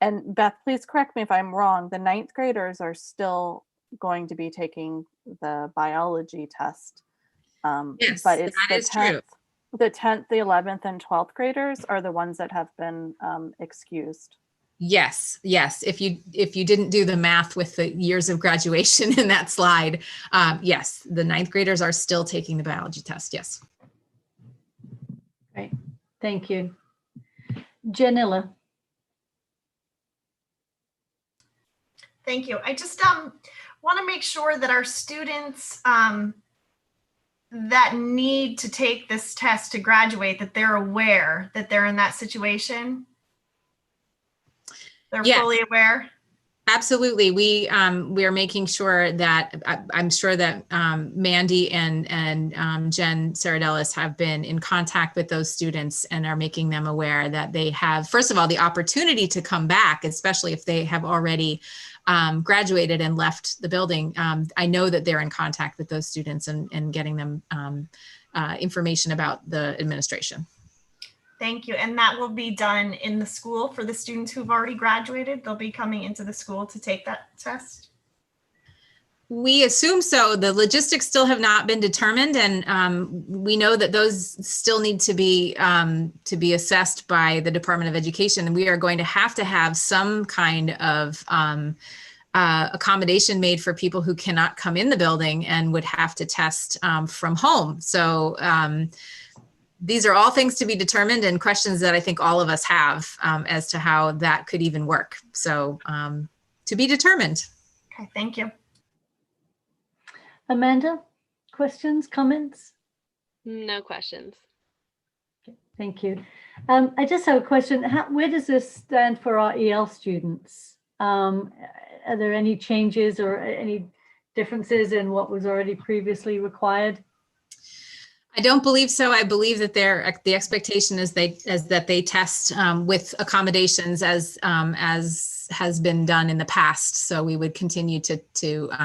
And Beth, please correct me if I'm wrong. The 9th graders are still going to be taking the biology test But Yes, it's that the is true. 10th, the 11th, and 12th graders are the ones that have been excused. Yes, yes. If you didn't do the math with the years of graduation in that slide, yes, the 9th graders are still taking the biology test. Yes. Great, thank you. Janilla. Thank you. I just want to make sure that our students that need to take this test to graduate, that they're aware that they're in that situation. They're Yes. fully aware. Absolutely. We are making sure that I'm sure that Mandy and Jen Saradellis have been in contact with those students and are making them aware that they have, first of all, the opportunity to come back, especially if they have already graduated and left the building. I know that they're in contact with those students and getting them information about the administration. Thank you. And that will be done in the school for the students who've already graduated. They'll be coming into the school to take that test. We assume so. The logistics still have not been determined, and we know that those still need to be assessed by the Department of Education. And we are going to have some kind of accommodation made for people who cannot come in the building and would have to test from home. So these are all things to be determined and questions that I think all of us have as to how that could even work. So to be determined. Okay, thank you. Amanda, questions, comments? No questions. Okay, thank you. I just have a question. Where does this stand for our EL students? Are there any changes or any differences in what was already previously required? I don't believe so. I believe that the expectation is that they test with accommodations as has been done in the past. So we would continue to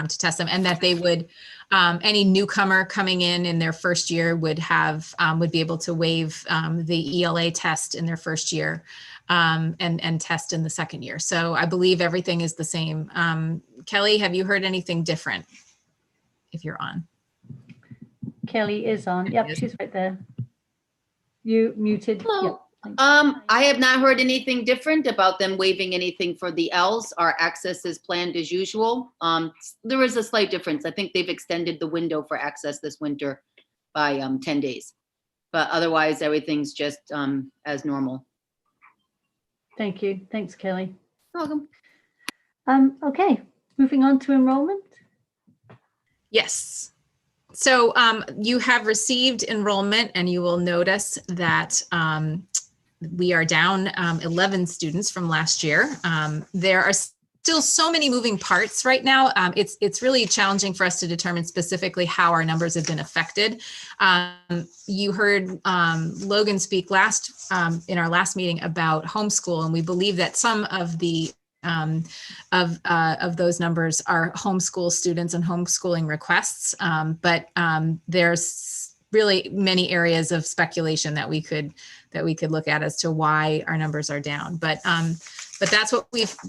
test them, and that they would any newcomer coming in their first year would be able to waive the ELA test in their first year and test in the second year. So I believe everything is the same. Kelly, have you heard anything different? If you're on. Kelly is on. Yep, she's right there. You muted. Hello. Yep. I have not heard anything different about them waiving anything for the Ls. Our access is planned as usual. There is a slight difference. I think they've extended the window for access this winter by 10 days. But otherwise, everything's just as normal. Thank you. Thanks, Kelly. Welcome. Okay, moving on to enrollment. Yes. So you have received enrollment, and you will notice that we are down 11 students from last year. There are still so many moving parts right now. It's really challenging for us to determine specifically how our numbers have been affected. You heard Logan speak in our last meeting about homeschool, and we believe that some of the of those numbers are homeschool students and homeschooling requests. But there's really many areas of speculation that we could look at as to why our numbers are down. But that's what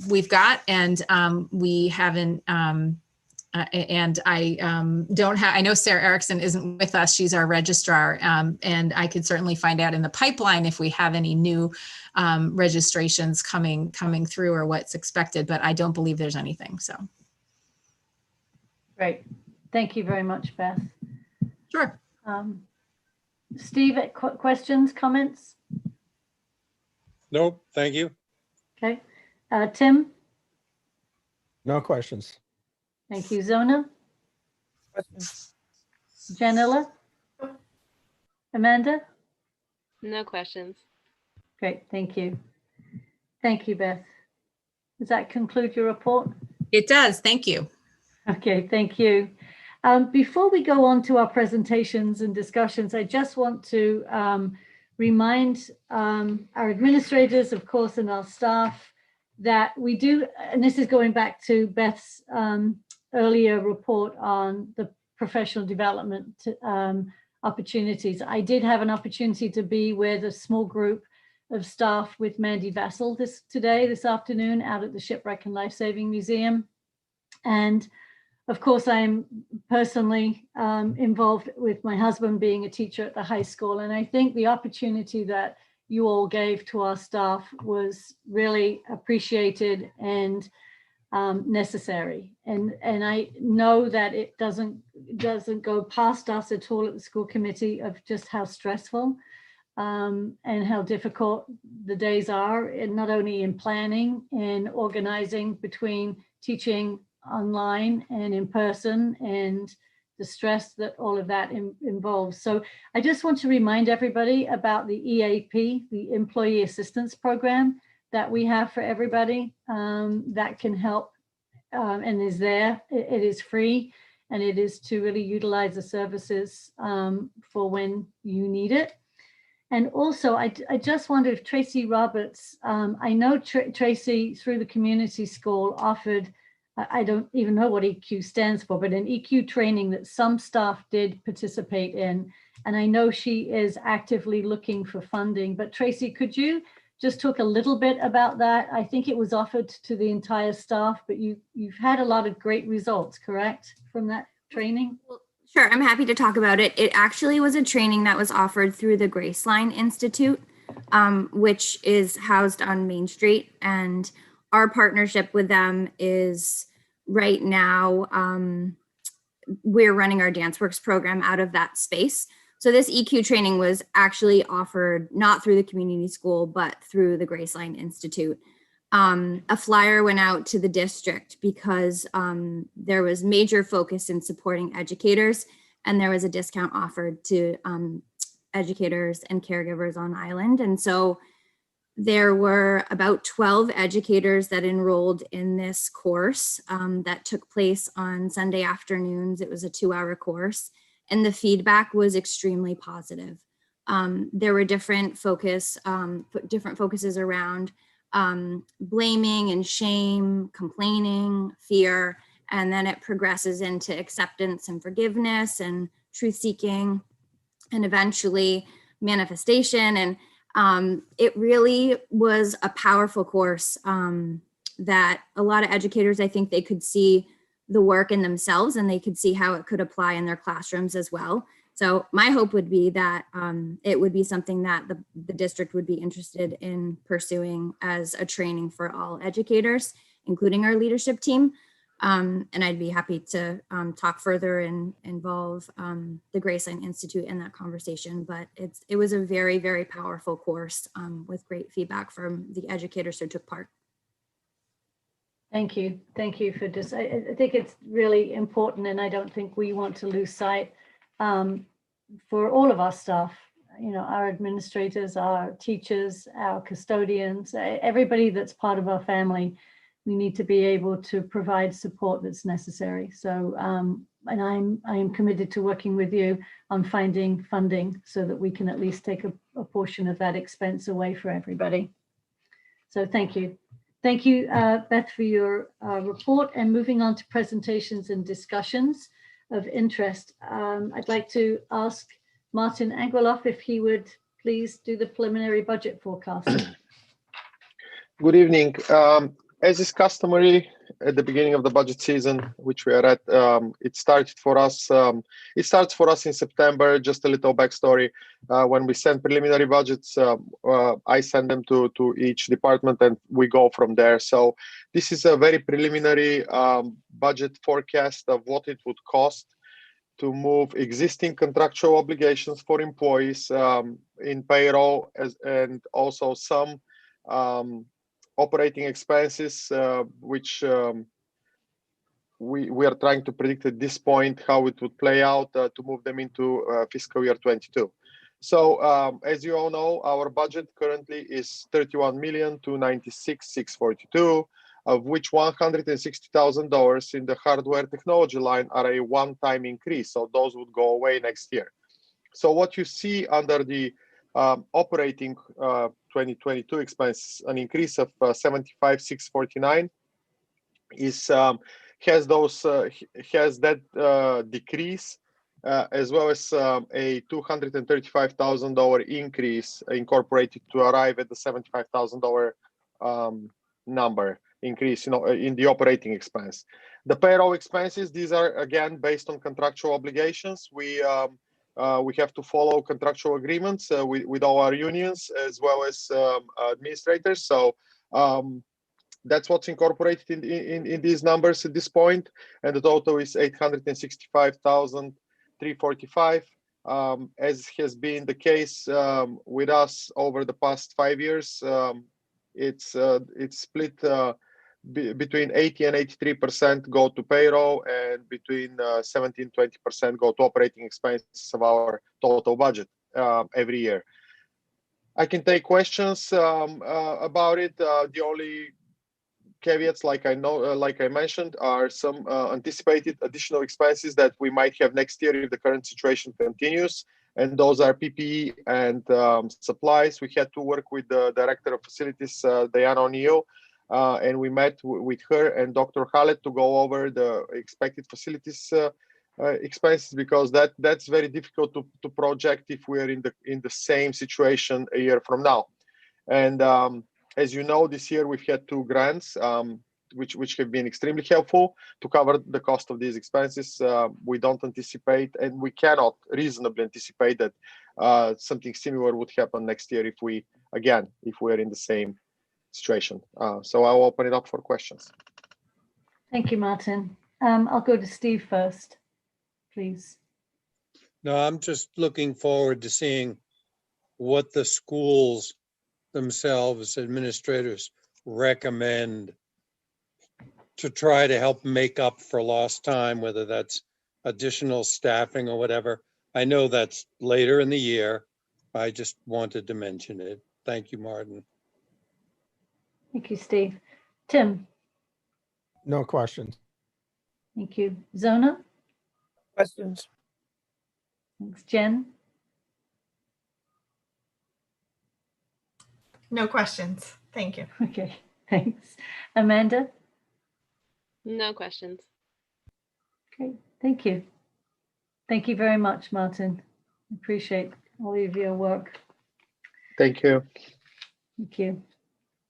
we've got, and we haven't. And I don't have. I know Sarah Erickson isn't with us. She's our registrar, and I could certainly find out in the pipeline if we have any new registrations coming through or what's expected. But I don't believe there's anything. So. Great, thank you very much, Beth. Sure. Steve, questions, comments? Nope, thank you. Okay, Tim. No questions. Thank you, Zona. Janilla? Amanda? No questions. Great, thank you. Thank you, Beth. Does that conclude your report? It does, thank you. Okay, thank you. Before we go on to our presentations and discussions, I just want to remind our administrators, of course, and our staff that we do, and this is going back to Beth's earlier report on the professional development opportunities. I did have an opportunity to be with a small group of staff with Mandy Vassell this afternoon out at the Shipwreck and Life Saving Museum. And of course, I'm personally involved with my husband being a teacher at the high school. And I think the opportunity that you all gave to our staff was really appreciated and necessary. And I know that it doesn't go past us at all at the school committee of just how stressful and how difficult the days are, and not only in planning and organizing between teaching online and in person, and the stress that all of that involves. So I just want to remind everybody about the EAP, the Employee Assistance Program that we have for everybody that can help and is there. It is free, and it is to really utilize the services for when you need it. And also, I just wonder if Tracy Roberts, I know Tracy through the community school offered, I don't even know what EQ stands for, but an EQ training that some staff did participate in. And I know she is actively looking for funding. But Tracy, could you just talk a little bit about that? I think it was offered to the entire staff, but you've had a lot of great results, correct, from that training? Sure, I'm happy to talk about it. It actually was a training that was offered through the Graceline Institute, which is housed on Main Street. And our partnership with them is right now, we're running our DanceWorks program out of that space. So this EQ training was actually offered not through the community school, but through the Graceline Institute. A flyer went out to the district because there was major focus in supporting educators, and there was a discount offered to educators and caregivers on island. And so there were about 12 educators that enrolled in this course that took place on Sunday afternoons. It was a 2-hour course, and the feedback was extremely positive. There were different focuses around blaming and shame, complaining, fear, and then it progresses into acceptance and forgiveness and truth seeking, and eventually manifestation. And it really was a powerful course that a lot of educators, I think they could see the work in themselves, and they could see how it could apply in their classrooms as well. So my hope would be that it would be something that the district would be interested in pursuing as a training for all educators, including our leadership team. And I'd be happy to talk further and involve the Graceline Institute in that conversation. But it was a very, very powerful course with great feedback from the educators who took part. Thank you. Thank you for this. I think it's really important, and I don't think we want to lose sight for all of our staff, you know, our administrators, our teachers, our custodians, everybody that's part of our family. We need to be able to provide support that's necessary. So, and I am committed to working with you on finding funding so that we can at least take a portion of that expense away for everybody. So thank you. Thank you, Beth, for your report. And moving on to presentations and discussions of interest. I'd like to ask Martin Angeloff if he would please do the preliminary budget forecast. Good evening. As is customary at the beginning of the budget season, which we are at, it starts for us in September. Just a little backstory. When we send preliminary budgets, I send them to each department and we go from there. So this is a very preliminary budget forecast of what it would cost to move existing contractual obligations for employees in payroll, and also some operating expenses, which we are trying to predict at this point how it would play out to move them into fiscal year 22. So as you all know, our budget currently is $31,296,642, of which $160,000 in the hardware technology line are a one-time increase. So those would go away next year. So what you see under the operating 2022 expenses, an increase of 75,649 is has that decrease as well as a $235,000 increase incorporated to arrive at the $75,000 number increase, in the operating expense. The payroll expenses, these are again based on contractual obligations. We have to follow contractual agreements with all our unions as well as administrators. So that's what's incorporated in these numbers at this point, and the total is 865,345. As has been the case with us over the past 5 years, it's split between 80 and 83% go to payroll, and between 17 and 20% go to operating expenses of our total budget every year. I can take questions about it. The only caveats, like I mentioned, are some anticipated additional expenses that we might have next year if the current situation continues, and those are PPE and supplies. We had to work with the Director of Facilities, Diana O'Neill, and we met with her and Dr. Hallett to go over the expected facilities expenses, because that's very difficult to project if we're in the same situation a year from now. And as you know, this year we've had 2 grants, which have been extremely helpful to cover the cost of these expenses. We don't anticipate, and we cannot reasonably anticipate that something similar would happen next year if we're in the same situation. So I'll open it up for questions. Thank you, Martin. I'll go to Steve first, please. No, I'm just looking forward to seeing what the schools themselves, administrators, recommend to try to help make up for lost time, whether that's additional staffing or whatever. I know that's later in the year. I just wanted to mention it. Thank you, Martin. Thank you, Steve. Tim. No questions. Thank you. Zona. Questions? Thanks. Jen. No questions. Thank you. Okay, thanks. Amanda. No questions. Okay, thank you. Thank you very much, Martin. Appreciate all of your work. Thank you. Thank you.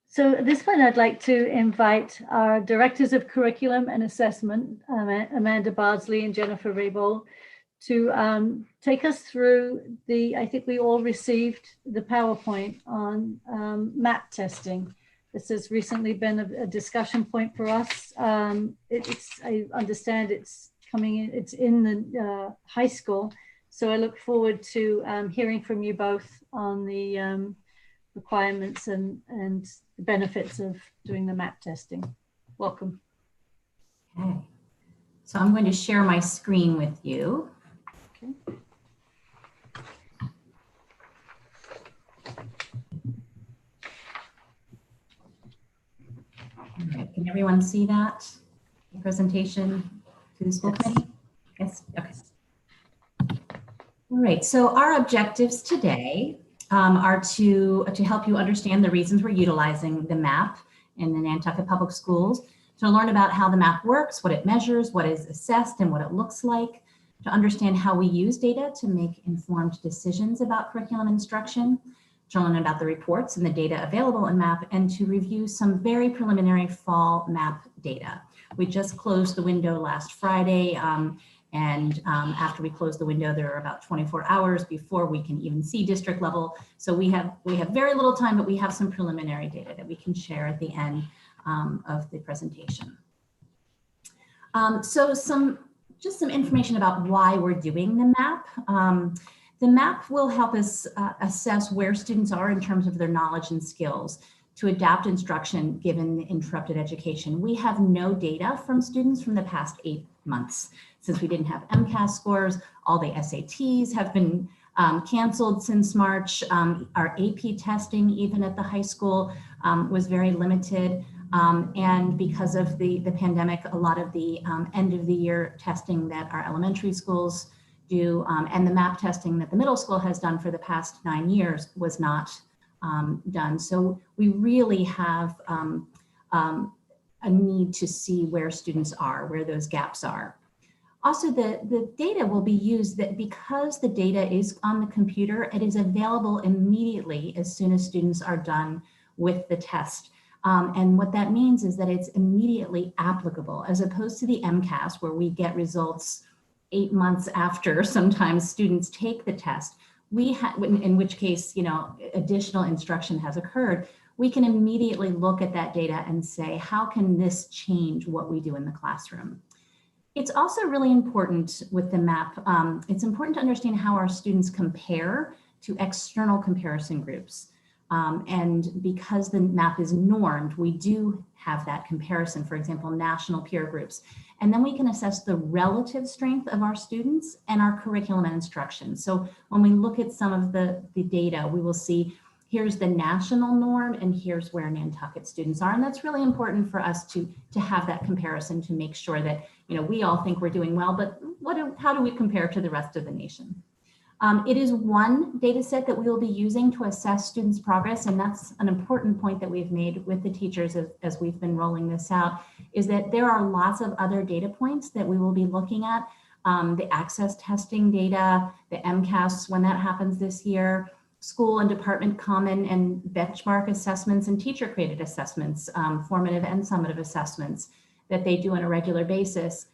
So at this point, I'd like to invite our Directors of Curriculum and Assessment, Amanda Bardsley and Jennifer Raybould, to take us through I think we all received the PowerPoint on MAP testing. This has recently been a discussion point for us. I understand it's in the high school. So I look forward to hearing from you both on the requirements and the benefits of doing the MAP testing. Welcome. Okay, so I'm going to share my screen with you. Okay. All right, can everyone see that presentation to the school committee? Yes, okay. All right, so our objectives today are to help you understand the reasons we're utilizing the MAP in the Nantucket Public Schools, to learn about how the MAP works, what it measures, what is assessed, and what it looks like, to understand how we use data to make informed decisions about curriculum instruction, to learn about the reports and the data available in MAP, and to review some very preliminary fall MAP data. We just closed the window last Friday, and after we close the window, there are about 24 hours before we can even see district level. So we have very little time, but we have some preliminary data that we can share at the end of the presentation. So just some information about why we're doing the MAP. The MAP will help us assess where students are in terms of their knowledge and skills to adapt instruction given the interrupted education. We have no data from students from the past 8 months. Since we didn't have Mcas scores, all the SATs have been canceled since March. Our AP testing, even at the high school, was very limited. And because of the pandemic, a lot of the end of the year testing that our elementary schools do and the MAP testing that the middle school has done for the past 9 years was not done. So we really have a need to see where students are, where those gaps are. Also, the data will be used that because the data is on the computer, it is available immediately as soon as students are done with the test. And what that means is that it's immediately applicable, as opposed to the Mcas, where we get results 8 months after sometimes students take the test. In which case, additional instruction has occurred. We can immediately look at that data and say, how can this change what we do in the classroom? It's also really important with the map. It's important to understand how our students compare to external comparison groups. And because the map is normed, we do have that comparison, for example, national peer groups. And then we can assess the relative strength of our students and our curriculum and instruction. So when we look at some of the data, we will see here's the national norm and here's where Nantucket students are. And that's really important for us to have that comparison to make sure that, we all think we're doing well, but how do we compare to the rest of the nation? It is one data set that we will be using to assess students' progress, and that's an important point that we've made with the teachers as we've been rolling this out, is that there are lots of other data points that we will be looking at. The access testing data, the Mcas, when that happens this year, school and department common and benchmark assessments and teacher-created assessments, formative and summative assessments that they do on a regular basis.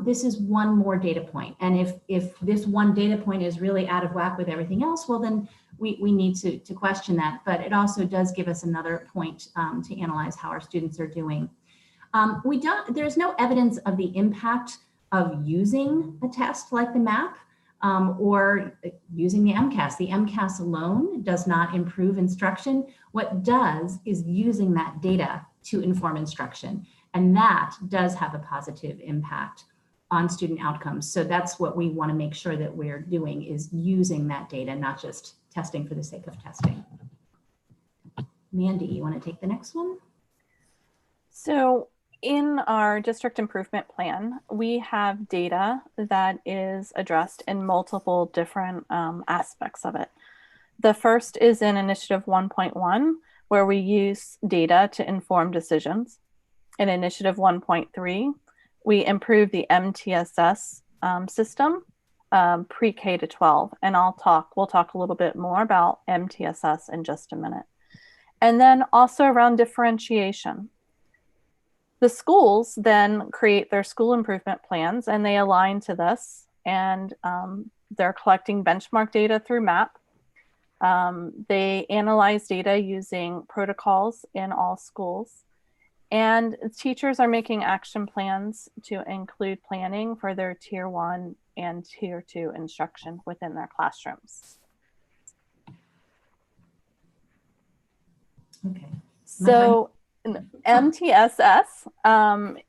This is one more data point. And if this one data point is really out of whack with everything else, well, then we need to question that. But it also does give us another point to analyze how our students are doing. There's no evidence of the impact of using a test like the MAP or using the Mcas. The Mcas alone does not improve instruction. What does is using that data to inform instruction. And that does have a positive impact on student outcomes. So that's what we want to make sure that we're doing, is using that data, not just testing for the sake of testing. Mandy, you want to take the next one? So in our district improvement plan, we have data that is addressed in multiple different aspects of it. The first is in Initiative 1.1, where we use data to inform decisions. In Initiative 1.3, we improve the MTSS system pre-K to 12. And we'll talk a little bit more about MTSS in just a minute. And then also around differentiation. The schools then create their school improvement plans and they align to this, and they're collecting benchmark data through MAP. They analyze data using protocols in all schools. And teachers are making action plans to include planning for their Tier 1 and Tier 2 instruction within their classrooms. Okay. So MTSS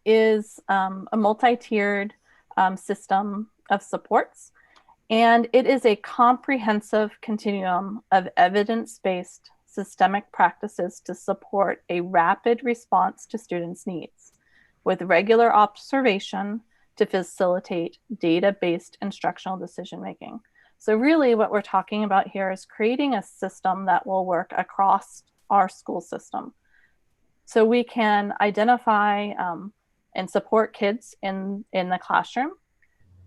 is a multi-tiered system of supports, and it is a comprehensive continuum of evidence-based systemic practices to support a rapid response to students' needs, with regular observation to facilitate data-based instructional decision-making. So really what we're talking about here is creating a system that will work across our school system. So we can identify and support kids in the classroom,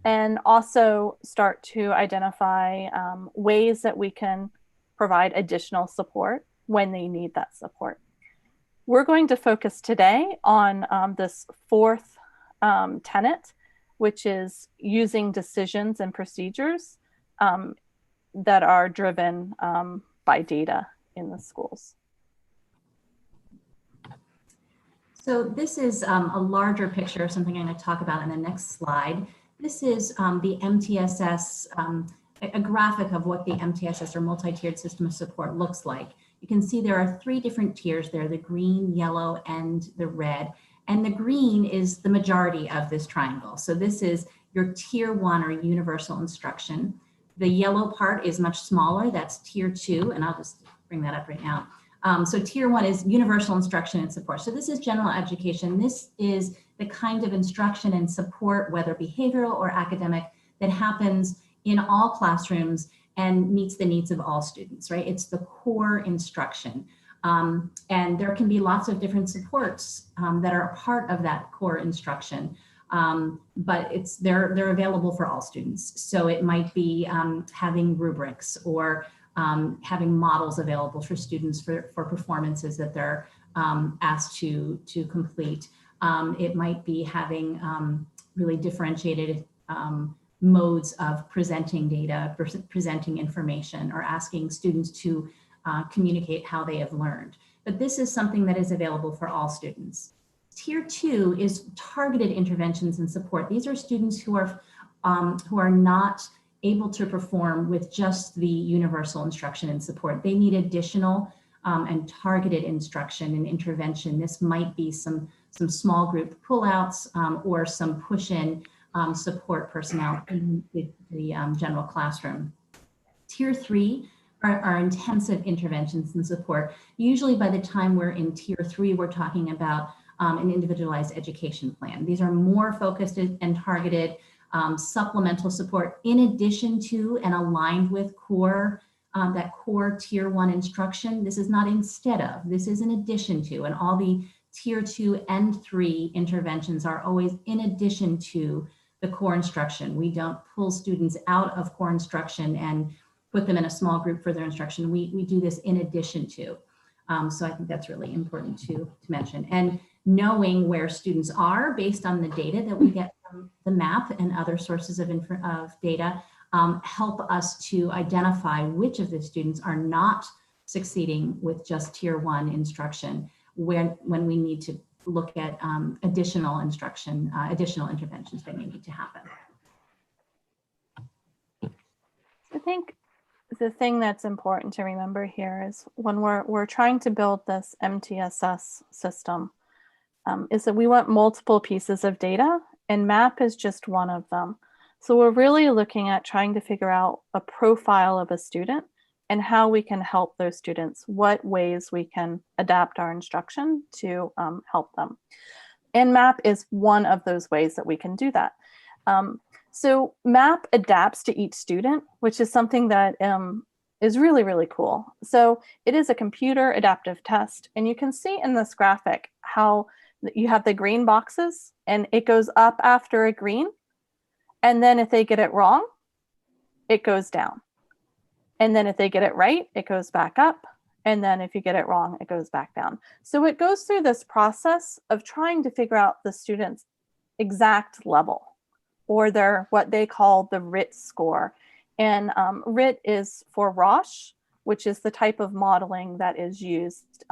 and also start to identify ways that we can provide additional support when they need that support. We're going to focus today on this fourth tenet, which is using decisions and procedures that are driven by data in the schools. So this is a larger picture of something I'm going to talk about in the next slide. This is the MTSS, a graphic of what the MTSS or multi-tiered system of support looks like. You can see there are 3 different tiers there, the green, yellow, and the red. And the green is the majority of this triangle. So this is your Tier 1 or universal instruction. The yellow part is much smaller, that's Tier 2, and I'll just bring that up right now. So Tier 1 is universal instruction and support. So this is general education. This is the kind of instruction and support, whether behavioral or academic, that happens in all classrooms and meets the needs of all students, right? It's the core instruction. And there can be lots of different supports that are a part of that core instruction, but they're available for all students. So it might be having rubrics or having models available for students for performances that they're asked to complete. It might be having really differentiated modes of presenting data, presenting information, or asking students to communicate how they have learned. But this is something that is available for all students. Tier 2 is targeted interventions and support. These are students who are not able to perform with just the universal instruction and support. They need additional and targeted instruction and intervention. This might be some small group pullouts or some push-in support personnel in the general classroom. Tier 3 are intensive interventions and support. Usually by the time we're in Tier 3, we're talking about an individualized education plan. These are more focused and targeted supplemental support in addition to and aligned with that core Tier 1 instruction. This is not instead of, this is in addition to, and all the Tier 2 and 3 interventions are always in addition to the core instruction. We don't pull students out of core instruction and put them in a small group for their instruction. We do this in addition to. So I think that's really important to mention. And knowing where students are based on the data that we get from the map and other sources of data help us to identify which of the students are not succeeding with just Tier 1 instruction when we need to look at additional instruction, additional interventions that may need to happen. I think the thing that's important to remember here is when we're trying to build this MTSS system, is that we want multiple pieces of data, and MAP is just one of them. So we're really looking at trying to figure out a profile of a student and how we can help those students, what ways we can adapt our instruction to help them. And MAP is one of those ways that we can do that. So MAP adapts to each student, which is something that is really, really cool. So it is a computer adaptive test. And you can see in this graphic how you have the green boxes and it goes up after a green. And then if they get it wrong, it goes down. And then if they get it right, it goes back up. And then if you get it wrong, it goes back down. So it goes through this process of trying to figure out the student's exact level, or their what they call the Writ score. And Writ is for Roche, which is the type of modeling that is used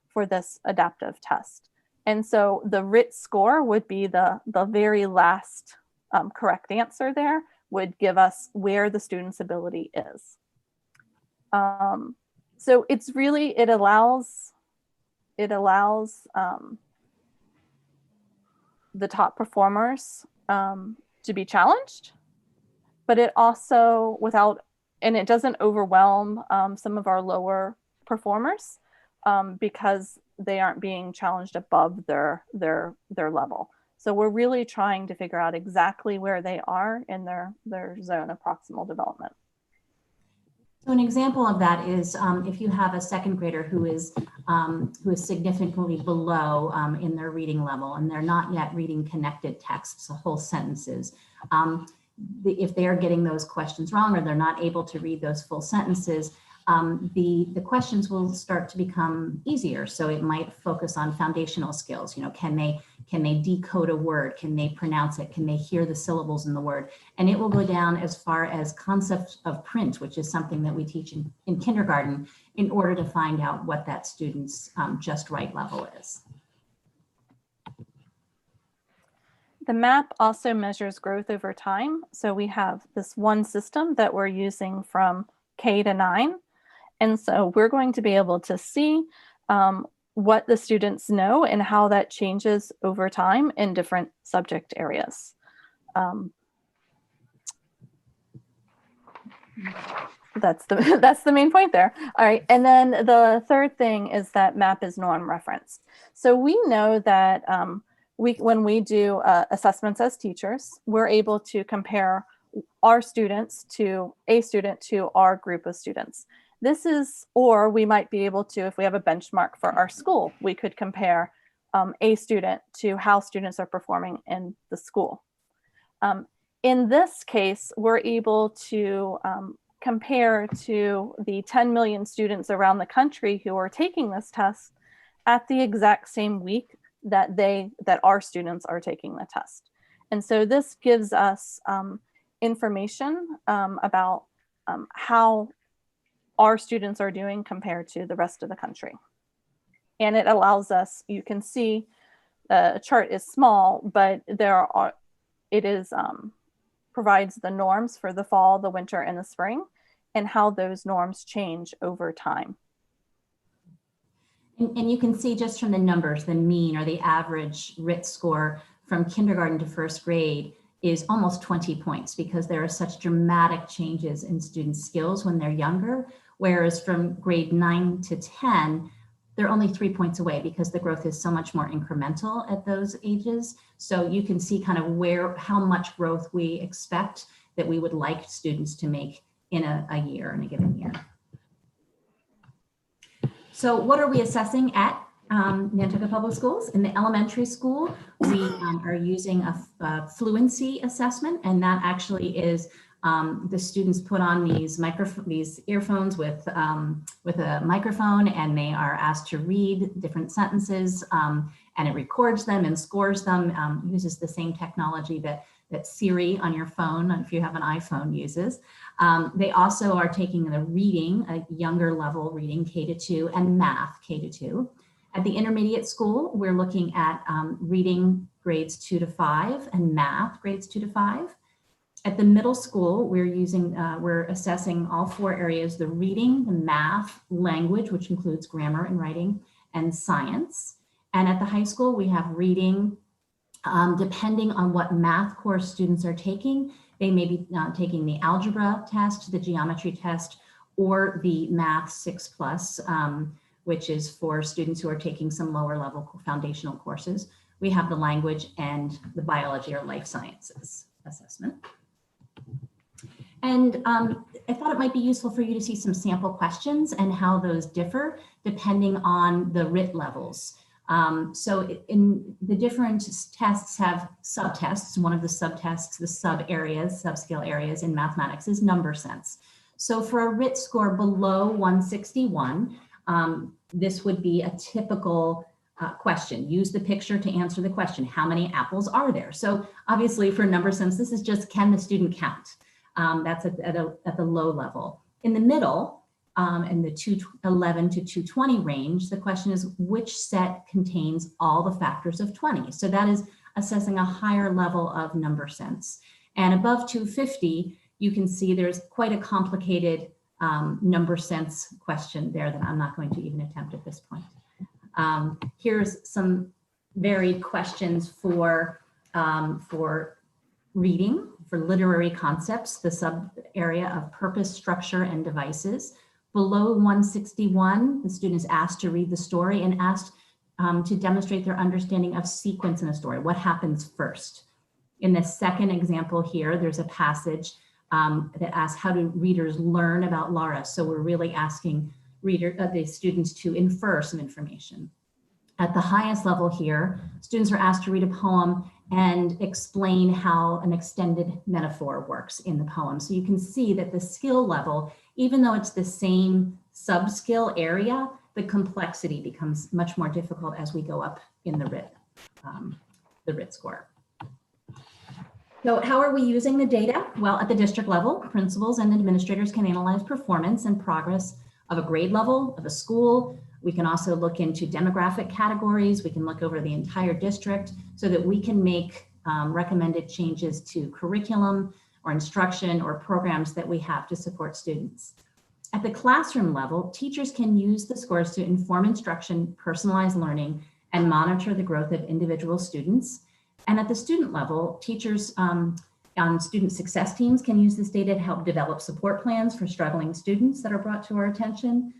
for this adaptive test. And so the Writ score would be the very last correct answer there, would give us where the student's ability is. So it's really, it allows the top performers to be challenged, but it also and it doesn't overwhelm some of our lower performers because they aren't being challenged above their level. So we're really trying to figure out exactly where they are in their zone of proximal development. So an example of that is if you have a second grader who is significantly below in their reading level and they're not yet reading connected texts, so whole sentences. If they are getting those questions wrong or they're not able to read those full sentences, the questions will start to become easier. So it might focus on foundational skills. You know, can they decode a word? Can they pronounce it? Can they hear the syllables in the word? And it will go down as far as concept of print, which is something that we teach in kindergarten in order to find out what that student's just right level is. The map also measures growth over time. So we have this one system that we're using from K to 9. And so we're going to be able to see what the students know and how that changes over time in different subject areas. That's the main point there. All right, and then the third thing is that MAP is norm referenced. So we know that when we do assessments as teachers, we're able to compare our students to a student to our group of students. This is, or we might be able to, if we have a benchmark for our school, we could compare a student to how students are performing in the school. In this case, we're able to compare to the 10 million students around the country who are taking this test at the exact same week that our students are taking the test. And so this gives us information about how our students are doing compared to the rest of the country. And it allows us, you can see the chart is small, but provides the norms for the fall, the winter, and the spring, and how those norms change over time. And you can see just from the numbers, the mean or the average Writ score from kindergarten to first grade is almost 20 points, because there are such dramatic changes in students' skills when they're younger, whereas from grade 9 to 10, they're only 3 points away, because the growth is so much more incremental at those ages. So you can see kind of how much growth we expect that we would like students to make in a year, in a given year. So what are we assessing at Nantucket Public Schools? In the elementary school, we are using a fluency assessment, and that actually is the students put on these earphones with a microphone, and they are asked to read different sentences, and it records them and scores them, uses the same technology that Siri on your phone, if you have an iPhone, uses. They also are taking the reading, a younger level reading, K-2, and math, K-2. At the intermediate school, we're looking at reading grades 2 to 5 and math grades 2 to 5. At the middle school, we're assessing all 4 areas: the reading, the math, language, which includes grammar and writing, and science. And at the high school, we have reading. Depending on what math course students are taking, they may be taking the algebra test, the geometry test, or the math 6+, which is for students who are taking some lower level foundational courses. We have the language and the biology or life sciences assessment. And I thought it might be useful for you to see some sample questions and how those differ depending on the Writ levels. So in the different tests have subtests. One of the subtests, the sub-scale areas in mathematics is number sense. So for a Writ score below 161, this would be a typical question. Use the picture to answer the question. How many apples are there? So obviously for number sense, this is just, can the student count? That's at the low level. In the middle, in the 211 to 220 range, the question is, which set contains all the factors of 20? So that is assessing a higher level of number sense. And above 250, you can see there's quite a complicated number sense question there that I'm not going to even attempt at this point. Here's some varied questions for reading, for literary concepts, the sub area of purpose, structure, and devices. Below 161, the student is asked to read the story and asked to demonstrate their understanding of sequence in a story. What happens first? In the second example here, there's a passage that asks, how do readers learn about Laura? So we're really asking the students to infer some information. At the highest level here, students are asked to read a poem and explain how an extended metaphor works in the poem. So you can see that the skill level, even though it's the same sub-skill area, the complexity becomes much more difficult as we go up in the Writ score. So how are we using the data? Well, at the district level, principals and administrators can analyze performance and progress of a grade level, of a school. We can also look into demographic categories. We can look over the entire district so that we can make recommended changes to curriculum or instruction or programs that we have to support students. At the classroom level, teachers can use the scores to inform instruction, personalize learning, and monitor the growth of individual students. And at the student level, teachers on student success teams can use this data to help develop support plans for struggling students that are brought to our attention.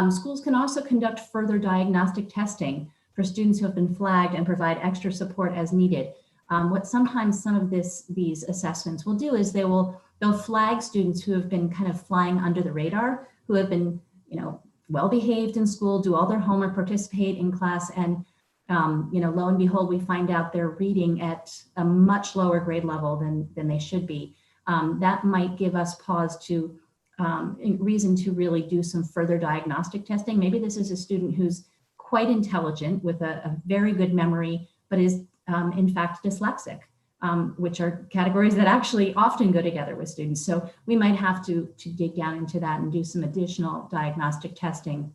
Schools can also conduct further diagnostic testing for students who have been flagged and provide extra support as needed. What sometimes some of these assessments will do is they'll flag students who have been kind of flying under the radar, who have been, well behaved in school, do all their homework, participate in class, and lo and behold, we find out they're reading at a much lower grade level than they should be. That might give us pause to reason to really do some further diagnostic testing. Maybe this is a student who's quite intelligent with a very good memory, but is in fact dyslexic, which are categories that actually often go together with students. So we might have to dig down into that and do some additional diagnostic testing.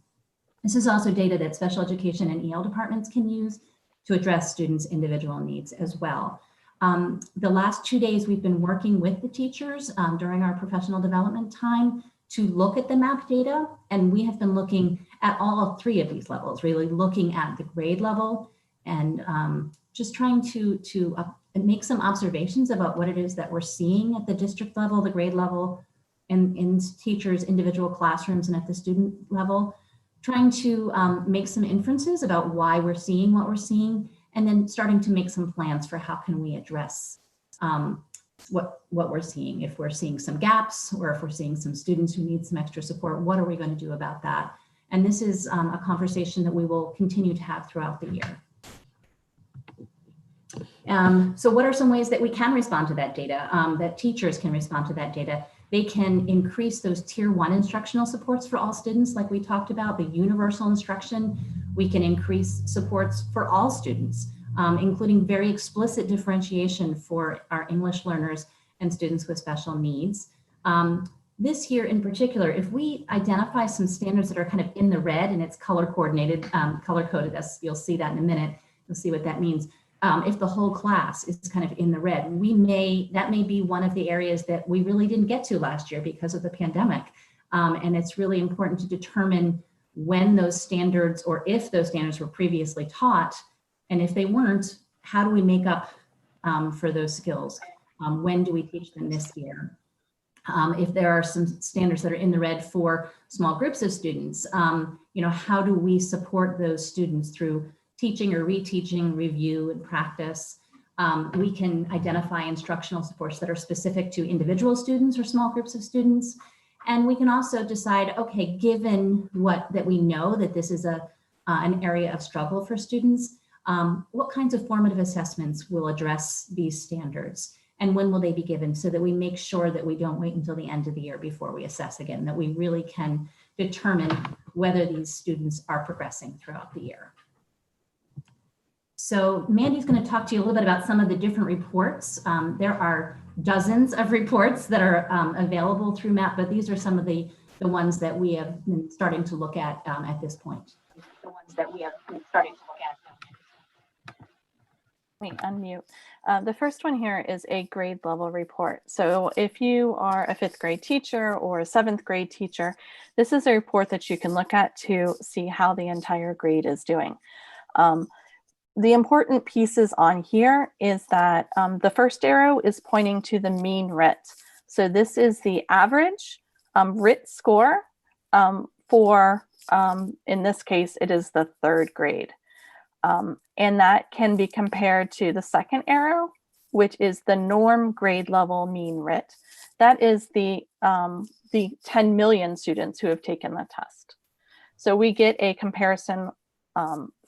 This is also data that special education and EL departments can use to address students' individual needs as well. The last 2 days, we've been working with the teachers during our professional development time to look at the MAP data. And we have been looking at all 3 of these levels, really looking at the grade level and just trying to make some observations about what it is that we're seeing at the district level, the grade level, and in teachers' individual classrooms and at the student level, trying to make some inferences about why we're seeing what we're seeing, and then starting to make some plans for how can we address what we're seeing. If we're seeing some gaps, or if we're seeing some students who need some extra support, what are we going to do about that? And this is a conversation that we will continue to have throughout the year. So what are some ways that we can respond to that data, that teachers can respond to that data? They can increase those tier 1 instructional supports for all students, like we talked about, the universal instruction. We can increase supports for all students, including very explicit differentiation for our English learners and students with special needs. This year in particular, if we identify some standards that are kind of in the red and it's color coordinated, color coded, as you'll see that in a minute, you'll see what that means. If the whole class is kind of in the red, that may be one of the areas that we really didn't get to last year because of the pandemic. And it's really important to determine when those standards, or if those standards were previously taught, and if they weren't, how do we make up for those skills? When do we teach them this year? If there are some standards that are in the red for small groups of students, how do we support those students through teaching or reteaching, review, and practice? We can identify instructional supports that are specific to individual students or small groups of students. And we can also decide, okay, given that we know that this is an area of struggle for students, what kinds of formative assessments will address these standards? And when will they be given, so that we make sure that we don't wait until the end of the year before we assess again, that we really can determine whether these students are progressing throughout the year. So Mandy's going to talk to you a little bit about some of the different reports. There are dozens of reports that are available through MAP, but these are some of the ones that we have been starting to look at this point. Let me unmute. The first one here is a grade level report. So if you are a 5th grade teacher or a 7th grade teacher, this is a report that you can look at to see how the entire grade is doing. The important pieces on here is that the first arrow is pointing to the mean Writ. So this is the average Writ score for, in this case, it is the 3rd grade. And that can be compared to the second arrow, which is the norm grade level mean Writ. That is the 10 million students who have taken the test. So we get a comparison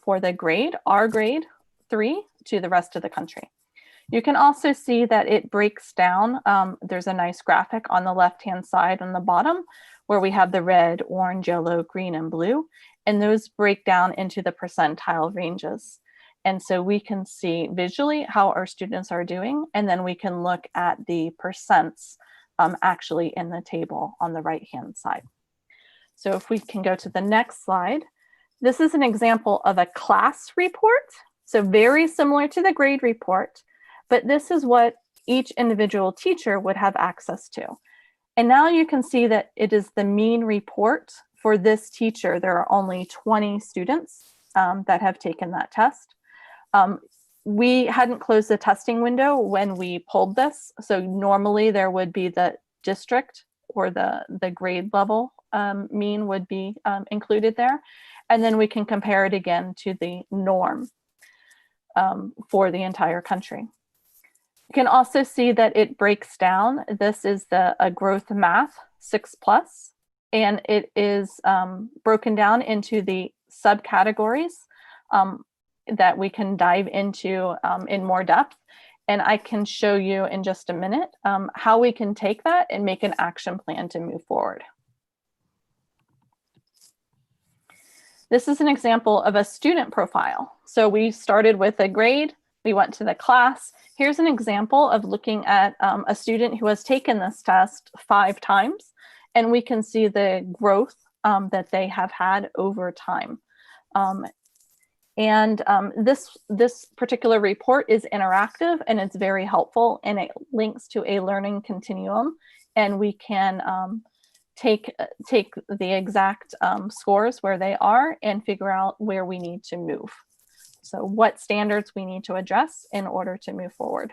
for the grade, our grade 3, to the rest of the country. You can also see that it breaks down. There's a nice graphic on the left-hand side on the bottom where we have the red, orange, yellow, green, and blue, and those break down into the percentile ranges. And so we can see visually how our students are doing, and then we can look at the percents actually in the table on the right-hand side. So if we can go to the next slide. This is an example of a class report. So very similar to the grade report, but this is what each individual teacher would have access to. And now you can see that it is the mean report for this teacher. There are only 20 students that have taken that test. We hadn't closed the testing window when we pulled this. So normally there would be the district or the grade level mean would be included there. And then we can compare it again to the norm for the entire country. You can also see that it breaks down. This is a growth math 6+, and it is broken down into the subcategories that we can dive into in more depth. And I can show you in just a minute how we can take that and make an action plan to move forward. This is an example of a student profile. So we started with a grade, we went to the class. Here's an example of looking at a student who has taken this test 5 times, and we can see the growth that they have had over time. This particular report is interactive and it's very helpful, and it links to a learning continuum, and we can take the exact scores where they are and figure out where we need to move. So what standards we need to address in order to move forward.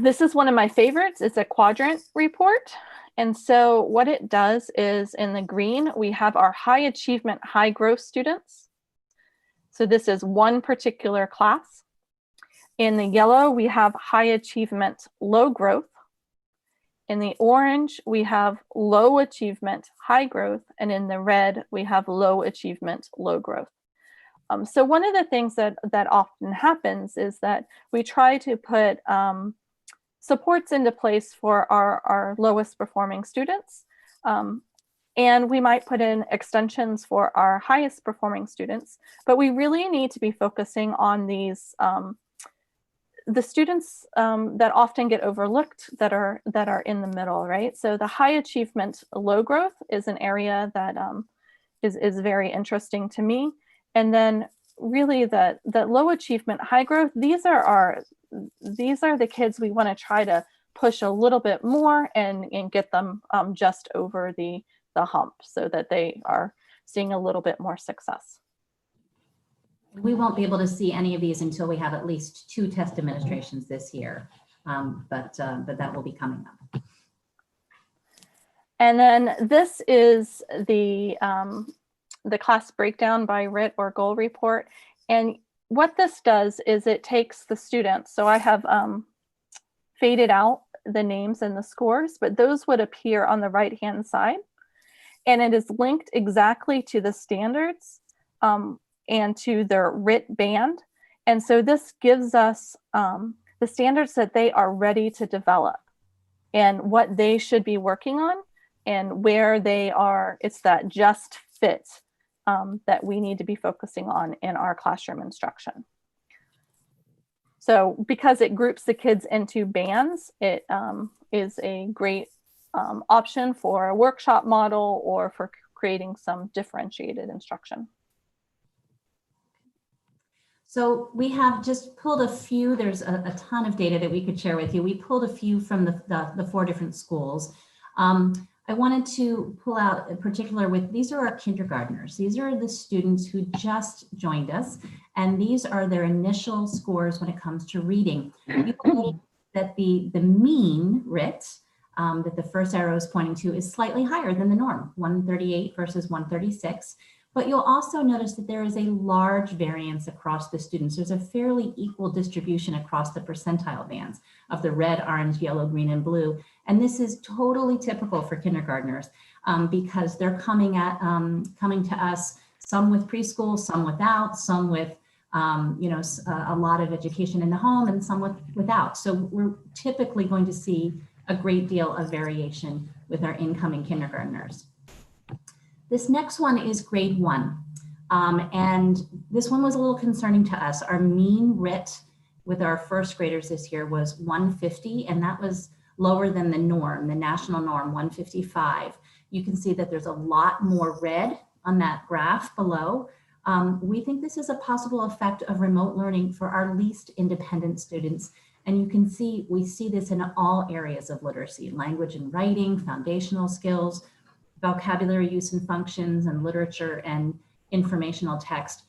This is one of my favorites. It's a quadrant report. And so what it does is, in the green, we have our high achievement, high growth students. So this is one particular class. In the yellow, we have high achievement, low growth. In the orange, we have low achievement, high growth. And in the red, we have low achievement, low growth. So one of the things that often happens is that we try to put supports into place for our lowest performing students. And we might put in extensions for our highest performing students, but we really need to be focusing on these, the students that often get overlooked that are in the middle, right? So the high achievement, low growth is an area that is very interesting to me. And then really the low achievement, high growth, these are the kids we want to try to push a little bit more and get them just over the hump so that they are seeing a little bit more success. We won't be able to see any of these until we have at least 2 test administrations this year, but that will be coming up. And then this is the class breakdown by Writ or goal report. And what this does is it takes the students. So I have faded out the names and the scores, but those would appear on the right-hand side. And it is linked exactly to the standards and to their Writ band. And so this gives us the standards that they are ready to develop and what they should be working on and where they are. It's that just fit that we need to be focusing on in our classroom instruction. So because it groups the kids into bands, it is a great option for a workshop model or for creating some differentiated instruction. So we have just pulled a few, there's a ton of data that we could share with you. We pulled a few from the 4 different schools. I wanted to pull out in particular these are our kindergartners. These are the students who just joined us, and these are their initial scores when it comes to reading. You will see that the mean Writ that the first arrow is pointing to is slightly higher than the norm, 138 versus 136. But you'll also notice that there is a large variance across the students. There's a fairly equal distribution across the percentile bands of the red, orange, yellow, green, and blue. And this is totally typical for kindergartners because they're coming to us, some with preschool, some without, some with a lot of education in the home, and some without. So we're typically going to see a great deal of variation with our incoming kindergartners. This next one is grade 1. And this one was a little concerning to us. Our mean Writ with our first graders this year was 150, and that was lower than the norm, the national norm, 155. You can see that there's a lot more red on that graph below. We think this is a possible effect of remote learning for our least independent students. And you can see, we see this in all areas of literacy, language and writing, foundational skills, vocabulary use and functions, and literature and informational text.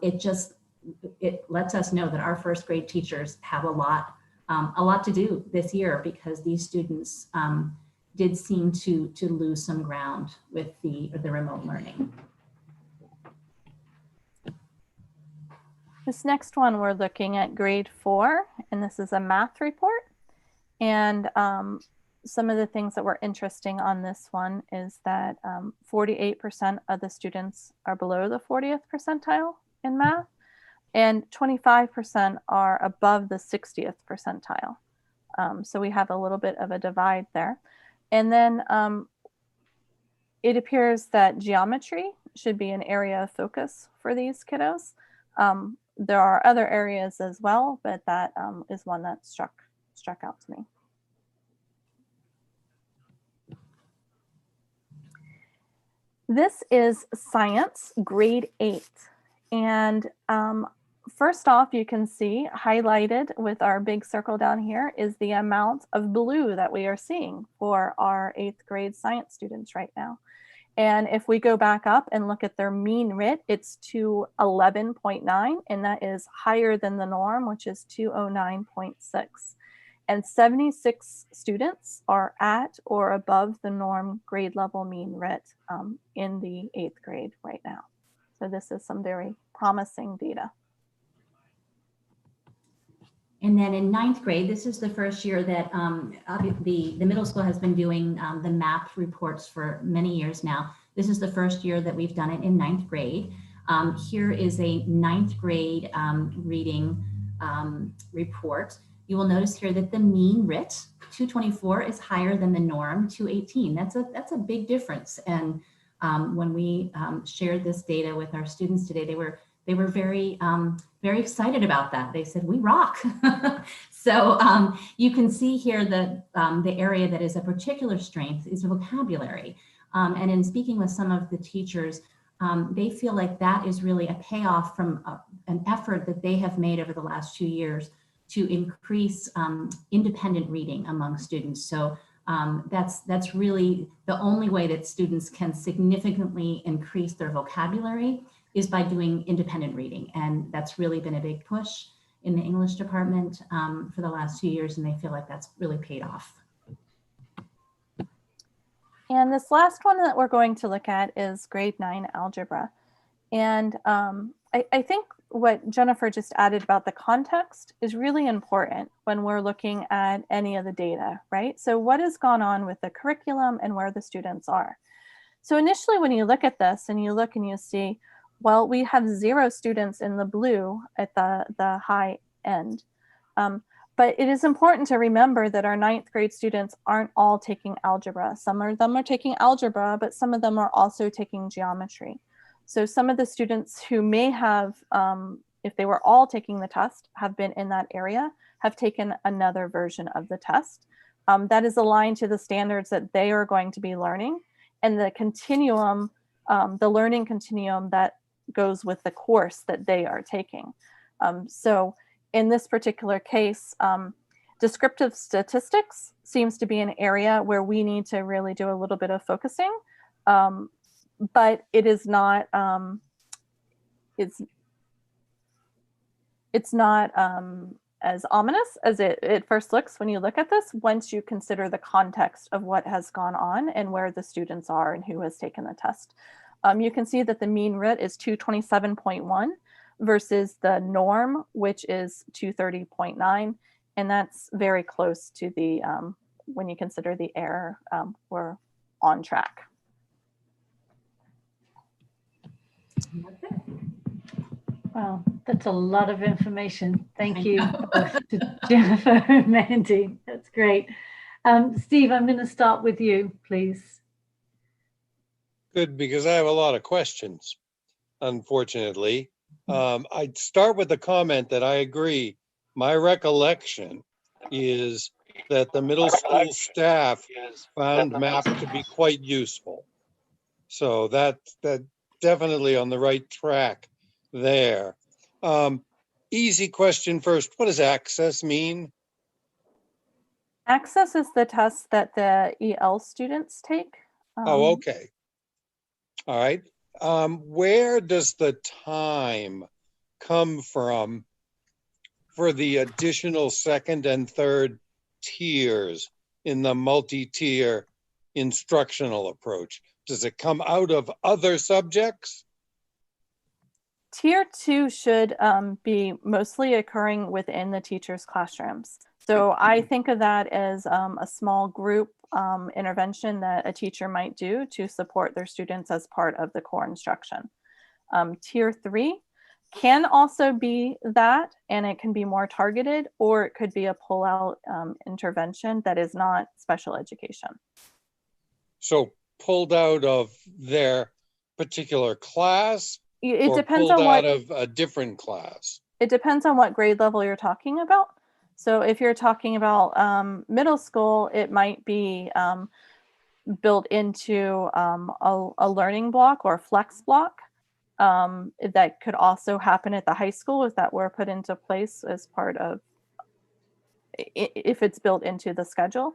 It lets us know that our first grade teachers have a lot to do this year because these students did seem to lose some ground with the remote learning. This next one, we're looking at grade 4, and this is a math report. And some of the things that were interesting on this one is that 48% of the students are below the 40th percentile in math, and 25% are above the 60th percentile. So we have a little bit of a divide there. And then it appears that geometry should be an area of focus for these kiddos. There are other areas as well, but that is one that struck out to me. This is science, grade 8. And first off, you can see highlighted with our big circle down here is the amount of blue that we are seeing for our 8th grade science students right now. And if we go back up and look at their mean Writ, it's 211.9, and that is higher than the norm, which is 209.6. And 76 students are at or above the norm grade level mean Writ in the 8th grade right now. So this is some very promising data. And then in 9th grade, this is the first year that the middle school has been doing the MAP reports for many years now. This is the first year that we've done it in 9th grade. Here is a 9th grade reading report. You will notice here that the mean Writ, 224, is higher than the norm, 218. That's a big difference. And when we shared this data with our students today, they were very excited about that. They said, "We rock." So you can see here that the area that is a particular strength is vocabulary. And in speaking with some of the teachers, they feel like that is really a payoff from an effort that they have made over the last 2 years to increase independent reading among students. So that's really the only way that students can significantly increase their vocabulary is by doing independent reading. And that's really been a big push in the English department for the last 2 years, and they feel like that's really paid off. And this last one that we're going to look at is grade 9 algebra. And I think what Jennifer just added about the context is really important when we're looking at any of the data, right? So what has gone on with the curriculum and where the students are. So initially when you look at this and you look and you see, well, we have 0 students in the blue at the high end. But it is important to remember that our 9th grade students aren't all taking algebra. Some of them are taking algebra, but some of them are also taking geometry. So some of the students who may have, if they were all taking the test, have been in that area, have taken another version of the test. That is aligned to the standards that they are going to be learning and the continuum, the learning continuum that goes with the course that they are taking. So in this particular case, descriptive statistics seems to be an area where we need to really do a little bit of focusing. But it is not, it's not as ominous as it first looks when you look at this, once you consider the context of what has gone on and where the students are and who has taken the test. You can see that the mean Writ is 227.1 versus the norm, which is 230.9. And that's very close to the, when you consider the error, we're on track. Wow, that's a lot of information. Thank you both to Jennifer and Mandy. That's great. Steve, I'm going to start with you, please. Good, because I have a lot of questions, unfortunately. I'd start with the comment that I agree. My recollection is that the middle school staff found MAP to be quite useful. So that definitely on the right track there. Easy question first. What does access mean? Access is the test that the EL students take. Oh, okay. All right. Where does the time come from for the additional second and third tiers in the multi-tier instructional approach? Does it come out of other subjects? Tier 2 should be mostly occurring within the teacher's classrooms. So I think of that as a small group intervention that a teacher might do to support their students as part of the core instruction. Tier 3 can also be that, and it can be more targeted, or it could be a pull-out intervention that is not special education. So pulled out of their particular class It or depends pulled on out what of a different class? it depends on what grade level you're talking about. So if you're talking about middle school, it might be built into a learning block or flex block. That could also happen at the high school if that were put into place as part of, if it's built into the schedule.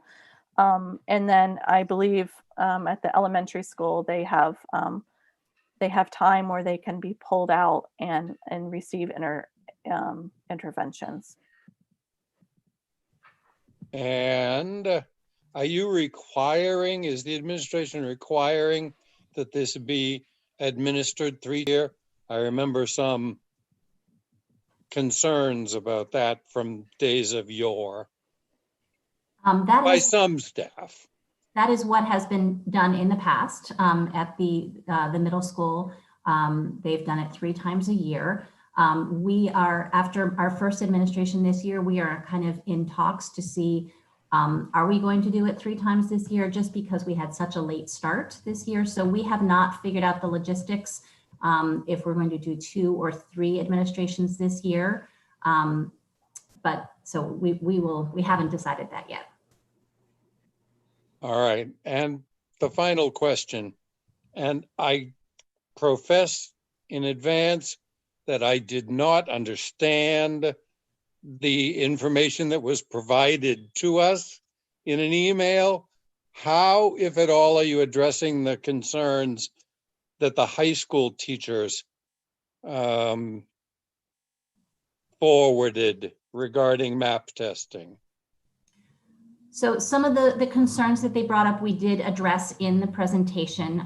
And then I believe at the elementary school, they have time where they can be pulled out and receive interventions. And are you requiring, is the administration requiring that this be administered 3 years? I remember some concerns about that from days of yore by some staff. That is what has been done in the past at the middle school. They've done it 3 times a year. We are, after our first administration this year, we are kind of in talks to see, are we going to do it 3 times this year, just because we had such a late start this year. So we have not figured out the logistics if we're going to do 2 or 3 administrations this year. But so we haven't decided that yet. All right. And the final question, and I profess in advance that I did not understand the information that was provided to us in an email. How, if at all, are you addressing the concerns that the high school teachers forwarded regarding MAP testing? So some of the concerns that they brought up, we did address in the presentation.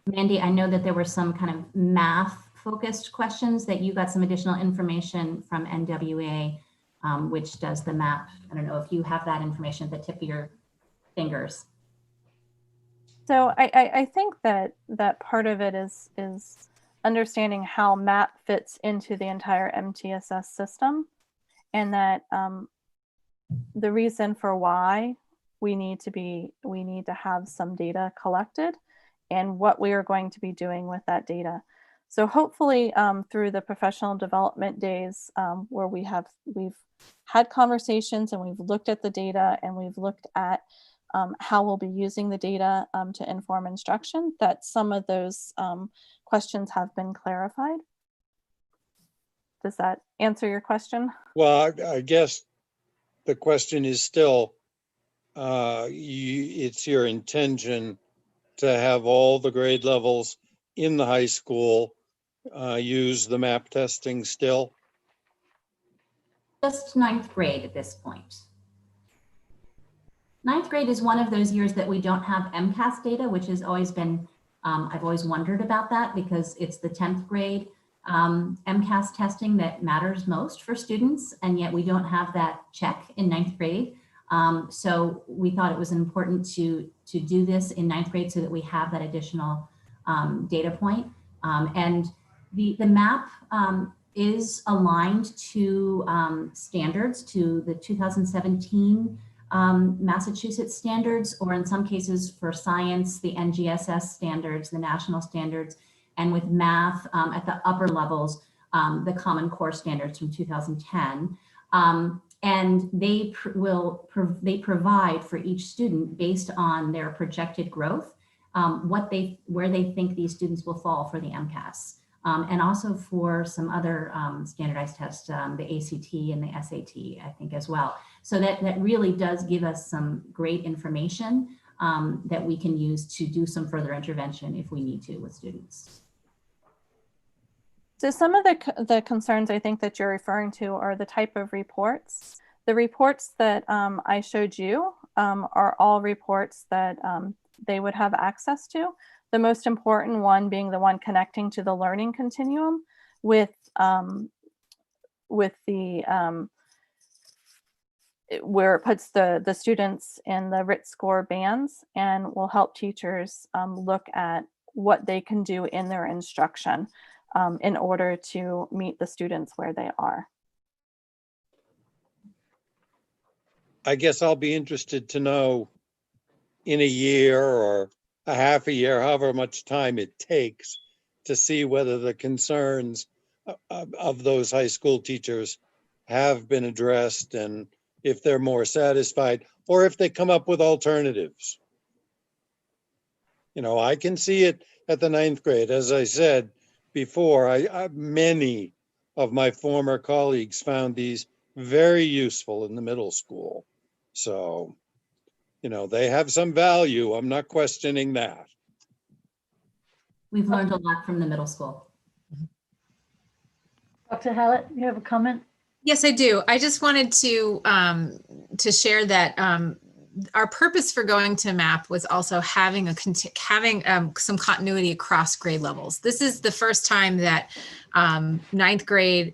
Mandy, I know that there were some kind of math focused questions that you got some additional information from NWA, which does the MAP. I don't know if you have that information at the tip of your fingers. So I think that part of it is understanding how MAP fits into the entire MTSS system, and that the reason for why we need to have some data collected and what we are going to be doing with that data. So hopefully through the professional development days where we've had conversations and we've looked at the data and we've looked at how we'll be using the data to inform instruction, that some of those questions have been clarified. Does that answer your question? Well, I guess the question is still, it's your intention to have all the grade levels in the high school use the MAP testing still? Just 9th grade at this point. 9th grade is one of those years that we don't have Mcas data, which has always been, I've always wondered about that because it's the 10th grade Mcas testing that matters most for students, and yet we don't have that check in 9th grade. So we thought it was important to do this in 9th grade so that we have that additional data point. And the MAP is aligned to standards, to the 2017 Massachusetts standards, or in some cases for science, the NGSS standards, the national standards, and with math at the upper levels, the Common Core standards from 2010. And they provide for each student based on their projected growth, where they think these students will fall for the Mcas. And also for some other standardized tests, the ACT and the SAT, I think as well. So that really does give us some great information that we can use to do some further intervention if we need to with students. So some of the concerns I think that you're referring to are the type of reports. The reports that I showed you are all reports that they would have access to. The most important one being the one connecting to the learning continuum with the where it puts the students in the Writ score bands and will help teachers look at what they can do in their instruction in order to meet the students where they are. I guess I'll be interested to know in a year or a half a year, however much time it takes to see whether the concerns of those high school teachers have been addressed and if they're more satisfied or if they come up with alternatives. You know, I can see it at the 9th grade. As I said before, many of my former colleagues found these very useful in the middle school. So, you know, they have some value. I'm not questioning that. We've learned a lot from the middle school. Dr. Hallett, you have a comment? Yes, I do. I just wanted to share that our purpose for going to MAP was also having some continuity across grade levels. This is the first time that 9th grade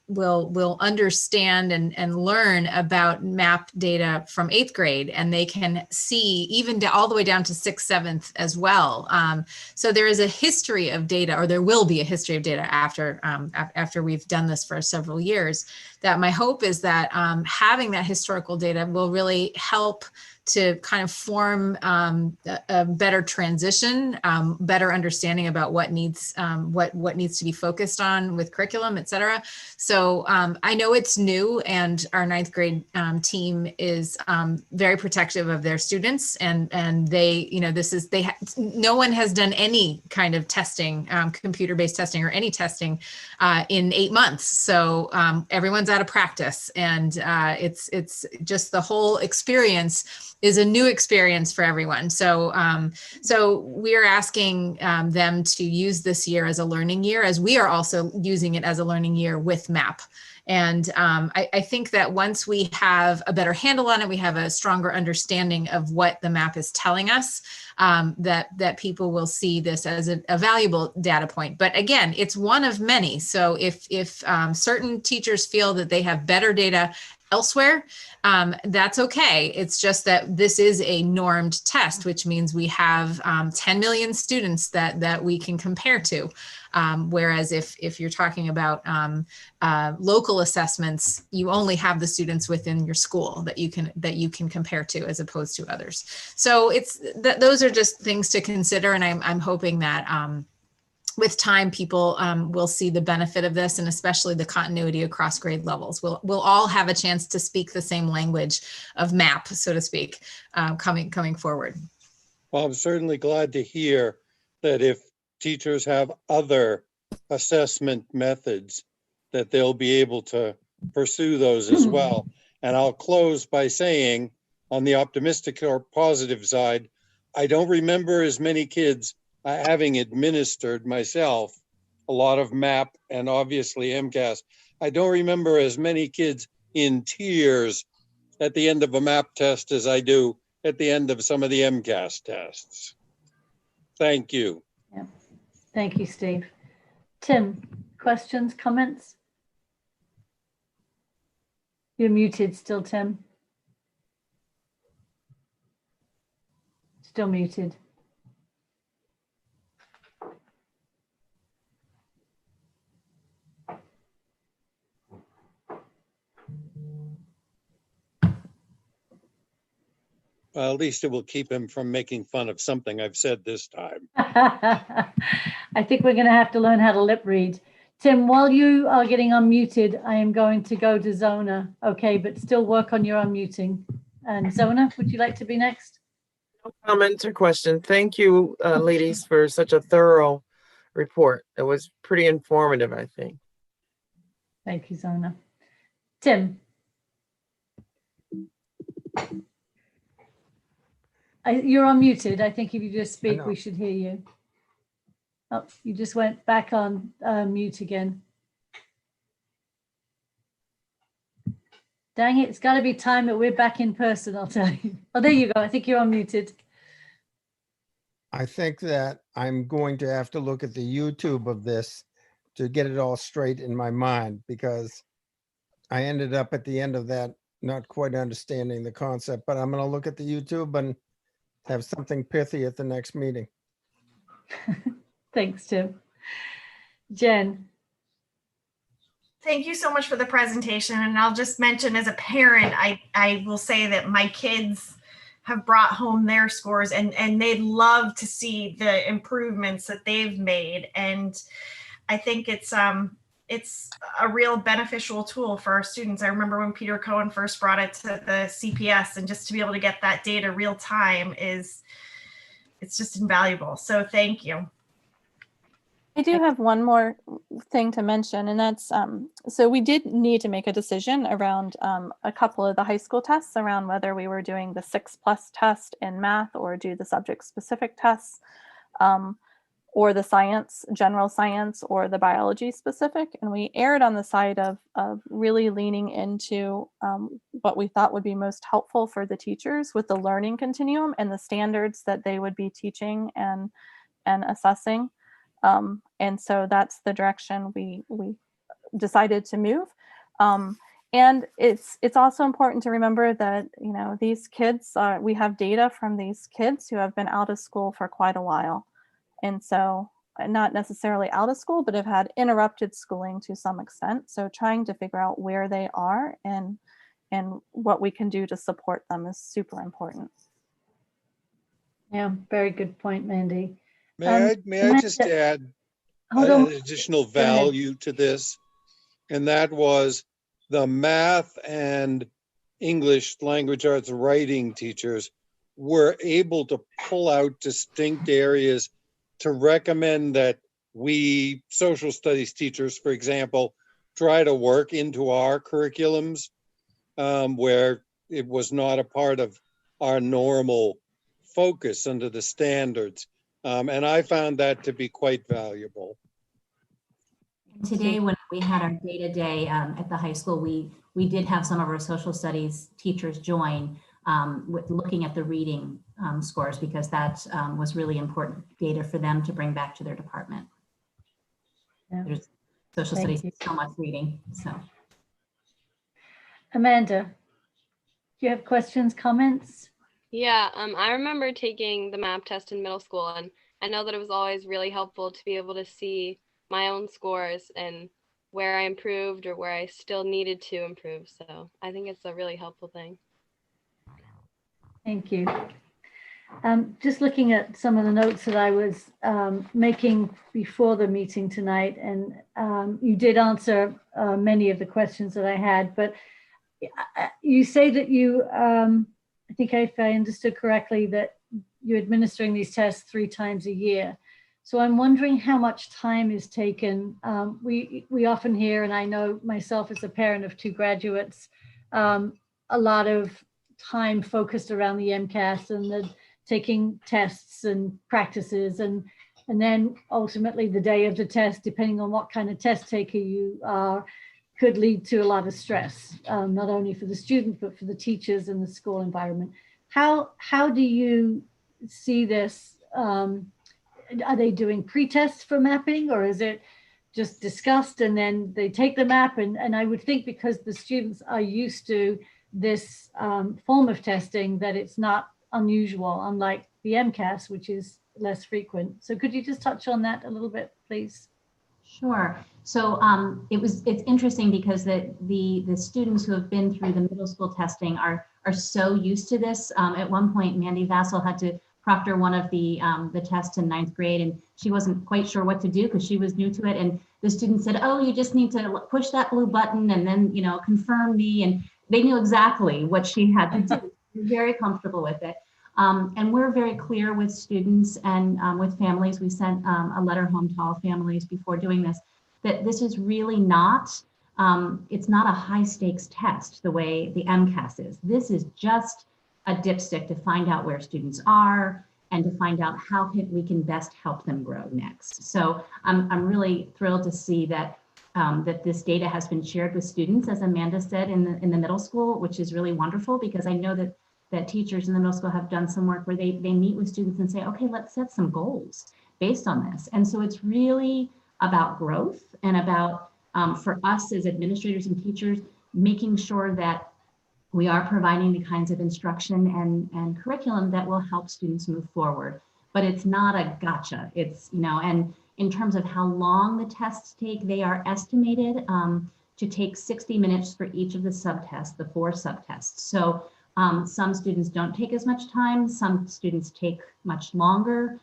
will understand and learn about MAP data from 8th grade, and they can see even all the way down to 6th, 7th as well. So there is a history of data, or there will be a history of data after we've done this for several years. That my hope is that having that historical data will really help to kind of form a better transition, better understanding about what needs to be focused on with curriculum, et cetera. So I know it's new, and our 9th grade team is very protective of their students, and they, you know, no one has done any kind of testing, computer-based testing or any testing in 8 months. So everyone's out of practice, and it's just the whole experience is a new experience for everyone. So so we are asking them to use this year as a learning year, as we are also using it as a learning year with MAP. And I think that once we have a better handle on it, we have a stronger understanding of what the MAP is telling us, that people will see this as a valuable data point. But again, it's one of many. So if certain teachers feel that they have better data elsewhere, that's okay. It's just that this is a normed test, which means we have 10 million students that we can compare to. Whereas if you're talking about local assessments, you only have the students within your school that you can compare to, as opposed to others. So those are just things to consider, and I'm hoping that with time, people will see the benefit of this, and especially the continuity across grade levels. We'll all have a chance to speak the same language of MAP, so to speak, coming forward. Well, I'm certainly glad to hear that if teachers have other assessment methods, that they'll be able to pursue those as well. And I'll close by saying, on the optimistic or positive side, I don't remember as many kids having administered myself a lot of MAP and obviously Mcas. I don't remember as many kids in tears at the end of a MAP test as I do at the end of some of the Mcas tests. Thank you. Yeah. Thank you, Steve. Tim, questions, comments? You're muted still, Tim. Still muted. Well, at least it will keep him from making fun of something I've said this time. I think we're going to have to learn how to lip read. Tim, while you are getting unmuted, I am going to go to Zona. Okay, but still work on your unmuting. And Zona, would you like to be next? No comments or question. Thank you, ladies, for such a thorough report. It was pretty informative, I think. Thank you, Zona. Tim. You're unmuted. I think if you just speak, we should hear you. Oh, you just went back on mute again. Dang it, it's got to be time that we're back in person, I'll tell you. Oh, there you go. I think you're unmuted. I think that I'm going to have to look at the YouTube of this to get it all straight in my mind, because I ended up at the end of that not quite understanding the concept, but I'm going to look at the YouTube and have something pithy at the next meeting. Thanks, Tim. Jen. Thank you so much for the presentation. And I'll just mention, as a parent, I will say that my kids have brought home their scores, and they'd love to see the improvements that they've made. And I think it's a real beneficial tool for our students. I remember when Peter Cohen first brought it to the CPS, and just to be able to get that data real time it's just invaluable. So thank you. I do have one more thing to mention, and that's so we did need to make a decision around a couple of the high school tests around whether we were doing the 6+ test in math or do the subject specific tests, or the science, general science, or the biology specific. And we erred on the side of really leaning into what we thought would be most helpful for the teachers with the learning continuum and the standards that they would be teaching and assessing. And so that's the direction we decided to move. And it's also important to remember that, you know, these kids, we have data from these kids who have been out of school for quite a while. And so not necessarily out of school, but have had interrupted schooling to some extent. So trying to figure out where they are and what we can do to support them is super important. Yeah, very good point, Mandy. May I just add an additional value to this? And that was the math and English language arts writing teachers were able to pull out distinct areas to recommend that we social studies teachers, for example, try to work into our curriculums where it was not a part of our normal focus under the standards. And I found that to be quite valuable. Today, when we had our data day at the high school, we did have some of our social studies teachers join with looking at the reading scores, because that was really important data for them to bring back to their department. Yeah. There's social studies, so much reading. So, Amanda, do you have questions, comments? Yeah, I remember taking the MAP test in middle school, and I know that it was always really helpful to be able to see my own scores and where I improved or where I still needed to improve. So I think it's a really helpful thing. Thank you. Just looking at some of the notes that I was making before the meeting tonight, and you did answer many of the questions that I had, but you say that you, I think if I understood correctly, that you're administering these tests 3 times a year. So I'm wondering how much time is taken. We often hear, and I know myself as a parent of 2 graduates, a lot of time focused around the Mcas and the taking tests and practices, and then ultimately the day of the test, depending on what kind of test taker you are, could lead to a lot of stress, not only for the student, but for the teachers and the school environment. How do you see this? Are they doing pre-tests for mapping, or is it just discussed and then they take the map? And I would think because the students are used to this form of testing that it's not unusual, unlike the Mcas, which is less frequent. So could you just touch on that a little bit, please? sure. So it's interesting because the students who have been through the middle school testing are so used to this. At one point, Mandy Vassal had to proctor one of the tests in 9th grade, and she wasn't quite sure what to do because she was new to it. And the student said, "Oh, you just need to push that blue button and then, confirm me." And they knew exactly what she had to do. Very comfortable with it. And we're very clear with students and with families. We sent a letter home to all families before doing this, that this is really not, it's not a high stakes test the way the Mcas is. This is just a dipstick to find out where students are and to find out how we can best help them grow next. So I'm really thrilled to see that that this data has been shared with students, as Amanda said, in the middle school, which is really wonderful, because I know that teachers in the middle school have done some work where they meet with students and say, okay, let's set some goals based on this. And so it's really about growth and about, for us as administrators and teachers, making sure that we are providing the kinds of instruction and curriculum that will help students move forward. But it's not a gotcha. It's, and in terms of how long the tests take, they are estimated to take 60 minutes for each of the subtests, the 4 subtests. So Some students don't take as much time. Some students take much longer.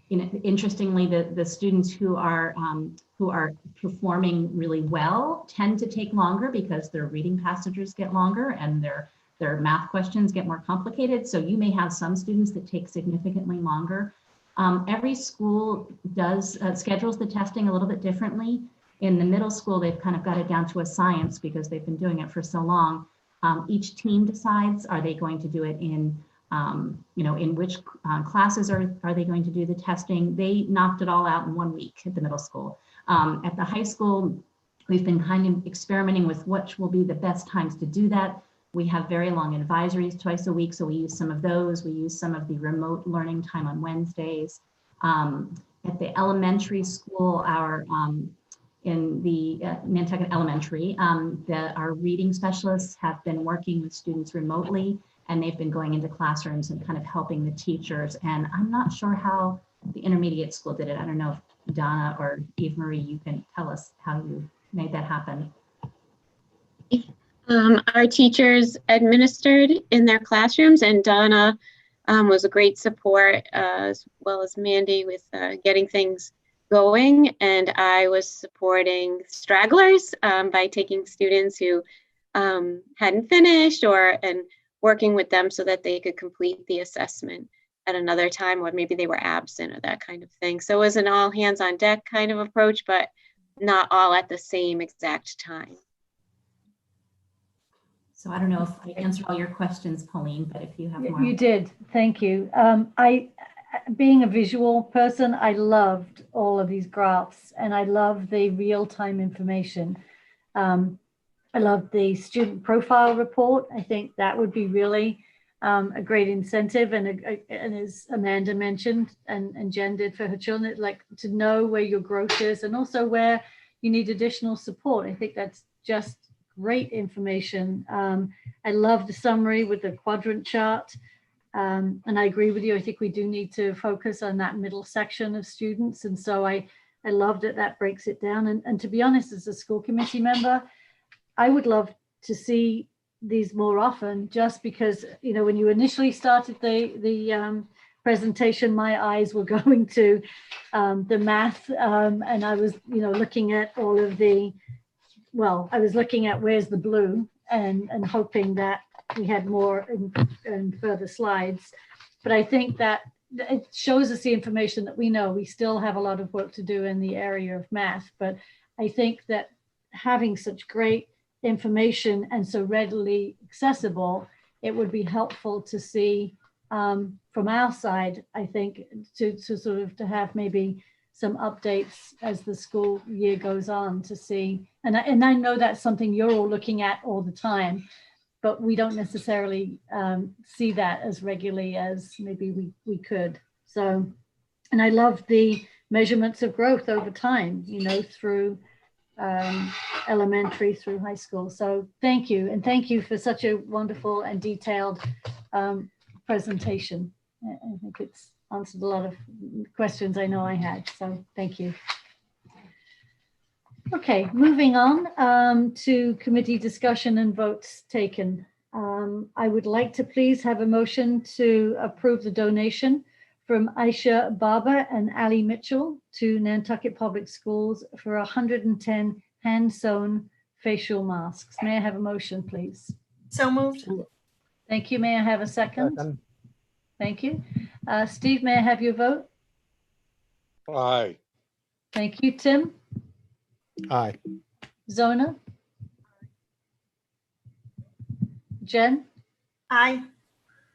Interestingly, the students who are performing really well tend to take longer because their reading passages get longer and their math questions get more complicated. So you may have some students that take significantly longer. Every school does schedules the testing a little bit differently. In the middle school, they've kind of got it down to a science because they've been doing it for so long. Each team decides, are they going to do it in which classes are they going to do the testing? They knocked it all out in 1 week at the middle school. At the high school, we've been kind of experimenting with which will be the best times to do that. We have very long advisories twice a week, so we use some of those. We use some of the remote learning time on Wednesdays. At the elementary school, in the Nantucket Elementary, our reading specialists have been working with students remotely, and they've been going into classrooms and kind of helping the teachers. And I'm not sure how the intermediate school did it. I don't know if Donna or Eve Marie, you can tell us how you made that happen. Our teachers administered in their classrooms, and Donna was a great support, as well as Mandy with getting things going. And I was supporting stragglers by taking students who hadn't finished and working with them so that they could complete the assessment at another time, or maybe they were absent or that kind of thing. So it was an all hands on deck kind of approach, but not all at the same exact time. So I don't know if I answered all your questions, Pauline, but if you have more. You did, thank you. Being a visual person, I loved all of these graphs and I love the real-time information. I love the student profile report. I think that would be really a great incentive, and as Amanda mentioned and Jen did for her children, like to know where your growth is and also where you need additional support. I think that's just great information. I love the summary with the quadrant chart. And I agree with you. I think we do need to focus on that middle section of students. And so I loved it. That breaks it down. And to be honest, as a school committee member, I would love to see these more often, just because, when you initially started the presentation, my eyes were going to the math, and I was, looking at all of I was looking at where's the blue and hoping that we had more and further slides. But I think that it shows us the information that we know. We still have a lot of work to do in the area of math, but I think that having such great information and so readily accessible, it would be helpful to see from our side, I think, to sort of to have maybe some updates as the school year goes on to see. And I know that's something you're all looking at all the time, but we don't necessarily see that as regularly as maybe we could. So, and I love the measurements of growth over time, through elementary through high school. So thank you. And thank you for such a wonderful and detailed presentation. I think it's answered a lot of questions I know I had. So thank you. Okay, moving on to committee discussion and votes taken. I would like to please have a motion to approve the donation from Aisha Barber and Ali Mitchell to Nantucket Public Schools for 110 hand-sewn facial masks. May I have a motion, please? So moved. Thank you. May I have a second? Thank you. Steve, may I have your vote? Aye. Thank you. Tim? Aye. Zona? Jen? Aye.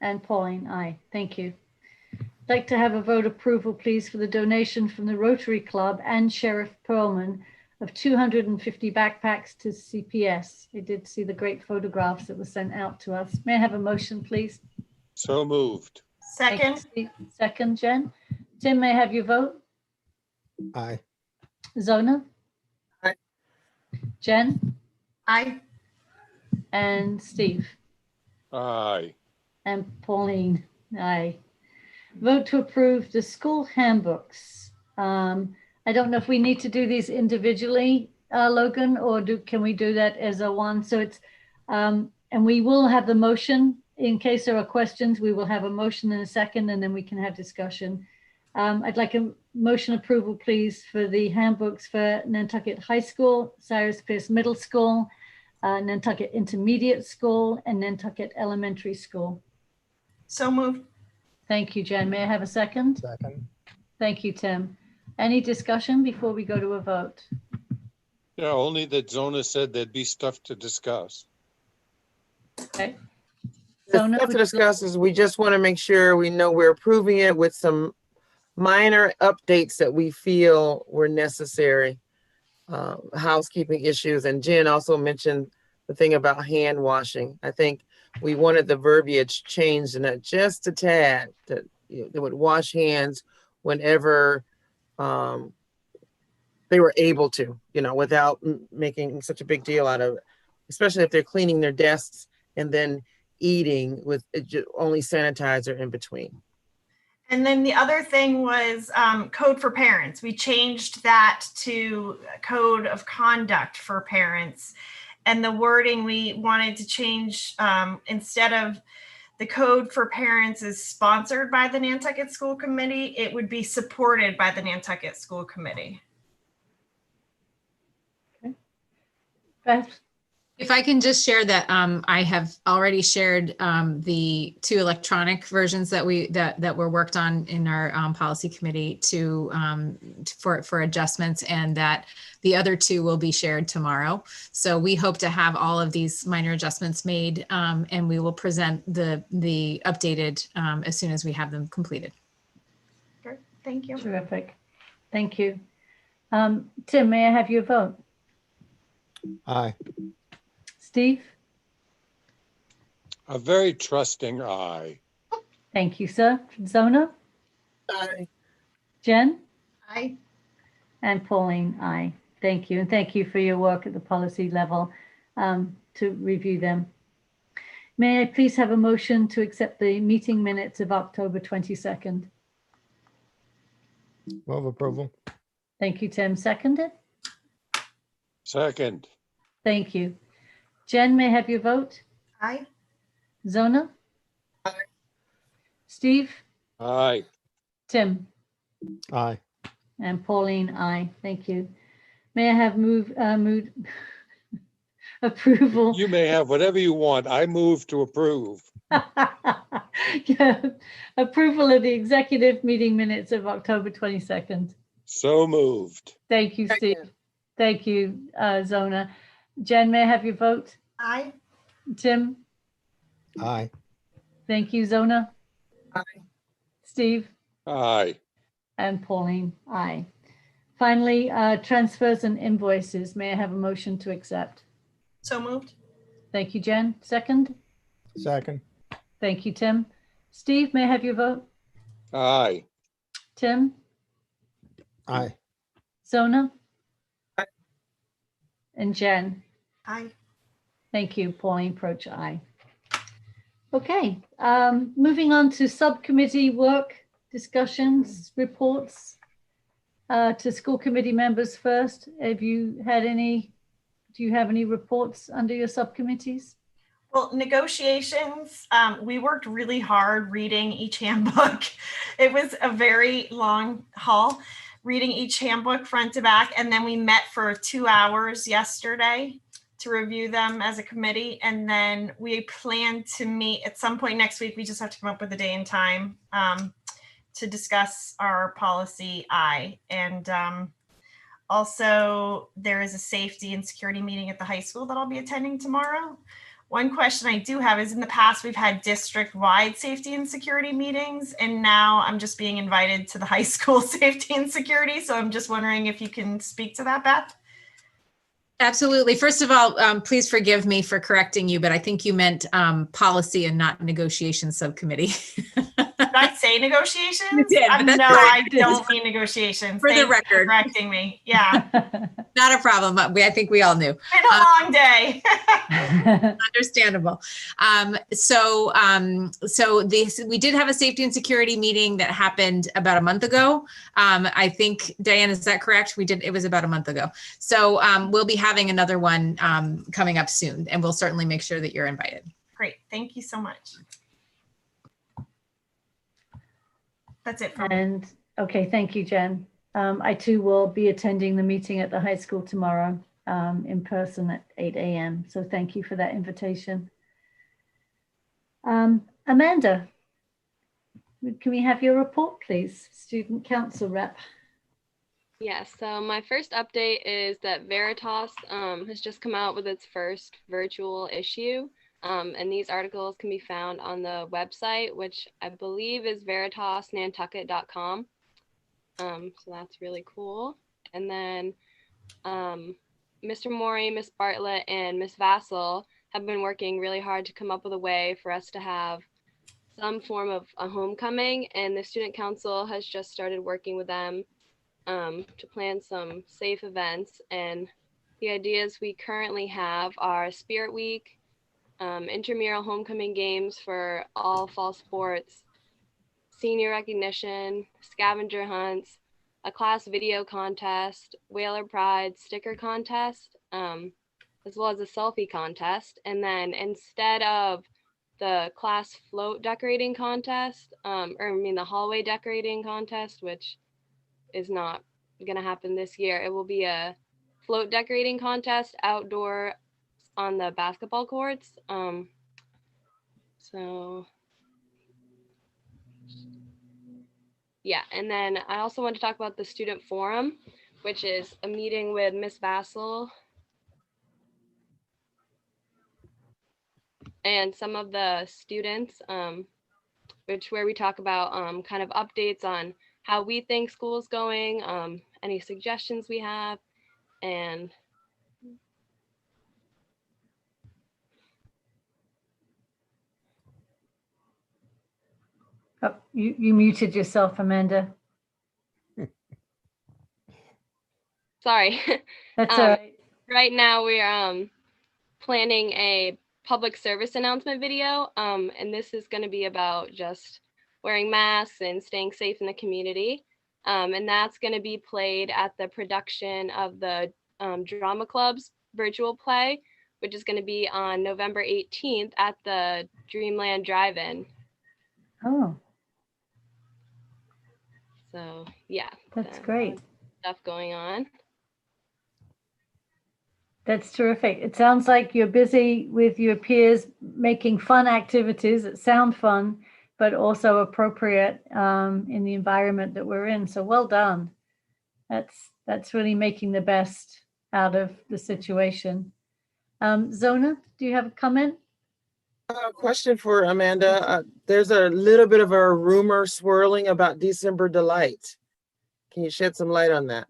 And Pauline, aye. Thank you. I'd like to have a vote approval, please, for the donation from the Rotary Club and Sheriff Perlman of 250 backpacks to CPS. I did see the great photographs that were sent out to us. May I have a motion, please? So moved. Second. Second, Jen. Tim, may I have your vote? Aye. Zona? Aye. Jen? Aye. And Steve? Aye. And Pauline? Aye. Vote to approve the school handbooks. I don't know if we need to do these individually, Logan, or can we do that as a one? So it's And we will have the motion. In case there are questions, we will have a motion in a second, and then we can have discussion. I'd like a motion approval, please, for the handbooks for Nantucket High School, Cyrus Pierce Middle School, Nantucket Intermediate School, and Nantucket Elementary School. So moved. Thank you, Jen. May I have a second? Second. Thank you, Tim. Any discussion before we go to a vote? Yeah, only that Zona said there'd be stuff to discuss. Okay. The Zona, stuff would to you discuss is we just want to make sure we know we're approving it with some minor updates that we feel were necessary. Housekeeping issues. And Jen also mentioned the thing about hand washing. I think we wanted the verbiage changed in that just a tad, that they would wash hands whenever they were able to, without making such a big deal out of it, especially if they're cleaning their desks and then eating with only sanitizer in between. And then the other thing was code for parents. We changed that to code of conduct for parents. And the wording we wanted to change, instead of the code for parents is sponsored by the Nantucket School Committee, it would be supported by the Nantucket School Committee. Beth? If I can just share that I have already shared the 2 electronic versions that were worked on in our policy committee for adjustments, and that the other 2 will be shared tomorrow. So we hope to have all of these minor adjustments made, and we will present the updated as soon as we have them completed. Great. Thank you. Terrific. Thank you. Tim, may I have your vote? Aye. Steve? A very trusting eye. Thank you, sir. Zona? Aye. Jen? Aye. And Pauline, aye. Thank you. And thank you for your work at the policy level to review them. May I please have a motion to accept the meeting minutes of October 22nd? Move approval. Thank you, Tim. Seconded? Second. Thank you. Jen, may I have your vote? Aye. Zona? Aye. Steve? Aye. Tim? Aye. And Pauline, aye. Thank you. May I have approval? You may have whatever you want. I move to approve. Yeah. Approval of the executive meeting minutes of October 22nd. So moved. Thank you, Steve. Thank you, Zona. Jen, may I have your vote? Aye. Tim? Aye. Thank you, Zona. Aye. Steve? Aye. And Pauline, aye. Finally, transfers and invoices. May I have a motion to accept? So moved. Thank you, Jen. Second? Second. Thank you, Tim. Steve, may I have your vote? Aye. Tim? Aye. Zona? Aye. And Jen? Aye. Thank you, Pauline Proch, aye. Okay, moving on to subcommittee work, discussions, reports. To school committee members first. Have you had any, do you have any reports under your subcommittees? Well, negotiations, we worked really hard reading each handbook. It was a very long haul, reading each handbook front to back. And then we met for 2 hours yesterday to review them as a committee. And then we plan to meet at some point next week. We just have to come up with a day and time to discuss our policy I. And also there is a safety and security meeting at the high school that I'll be attending tomorrow. One question I do have is, in the past, we've had district-wide safety and security meetings, and now I'm just being invited to the high school safety and security. So I'm just wondering if you can speak to that, Beth? Absolutely. First of all, please forgive me for correcting you, but I think you meant policy and not negotiation subcommittee. I I say negotiations? You did, but that's no, all I right. don't mean negotiations. For the Thanks record. correcting me. Yeah. Not a problem. I think we all knew. Been a long day. Understandable. We did have a safety and security meeting that happened about a month ago. I think, Diane, is that correct? It was about a month ago. So we'll be having another one coming up soon, and we'll certainly make sure that you're invited. Great. Thank you so much. That's it for me. And okay, thank you, Jen. I too will be attending the meeting at the high school tomorrow in person at 8 a.m. So thank you for that invitation. Amanda, can we have your report, please? Student Council Rep. Yes, so my first update is that Veritas has just come out with its first virtual issue. And these articles can be found on the website, which I believe is veritasnantucket.com. So that's really cool. And then Mr. Morey, Miss Bartlett, and Miss Vassal have been working really hard to come up with a way for us to have some form of a homecoming. And the Student Council has just started working with them to plan some safe events. And the ideas we currently have are Spirit Week, intramural homecoming games for all fall sports, senior recognition, scavenger hunts, a class video contest, Whaler Pride sticker contest, as well as a selfie contest. And then instead of the class float decorating contest, the hallway decorating contest, which is not going to happen this year, it will be a float decorating contest outdoor on the basketball courts. Yeah, and then I also want to talk about the student forum, which is a meeting with Miss Vassal and some of the students, where we talk about kind of updates on how we think school is going, any suggestions we have, and Oh, you muted yourself, Amanda. sorry. That's all right. Right now we're planning a public service announcement video, and this is going to be about just wearing masks and staying safe in the community. And that's going to be played at the production of the Drama Club's virtual play, which is going to be on November 18th at the Dreamland Drive-In. Oh, So yeah, that's great. Stuff going on. That's terrific. It sounds like you're busy with your peers making fun activities that sound fun, but also appropriate in the environment that we're in. So well done. That's really making the best out of the situation. Zona, do you have a comment? Question for Amanda. There's a little bit of a rumor swirling about December Delight. Can you shed some light on that?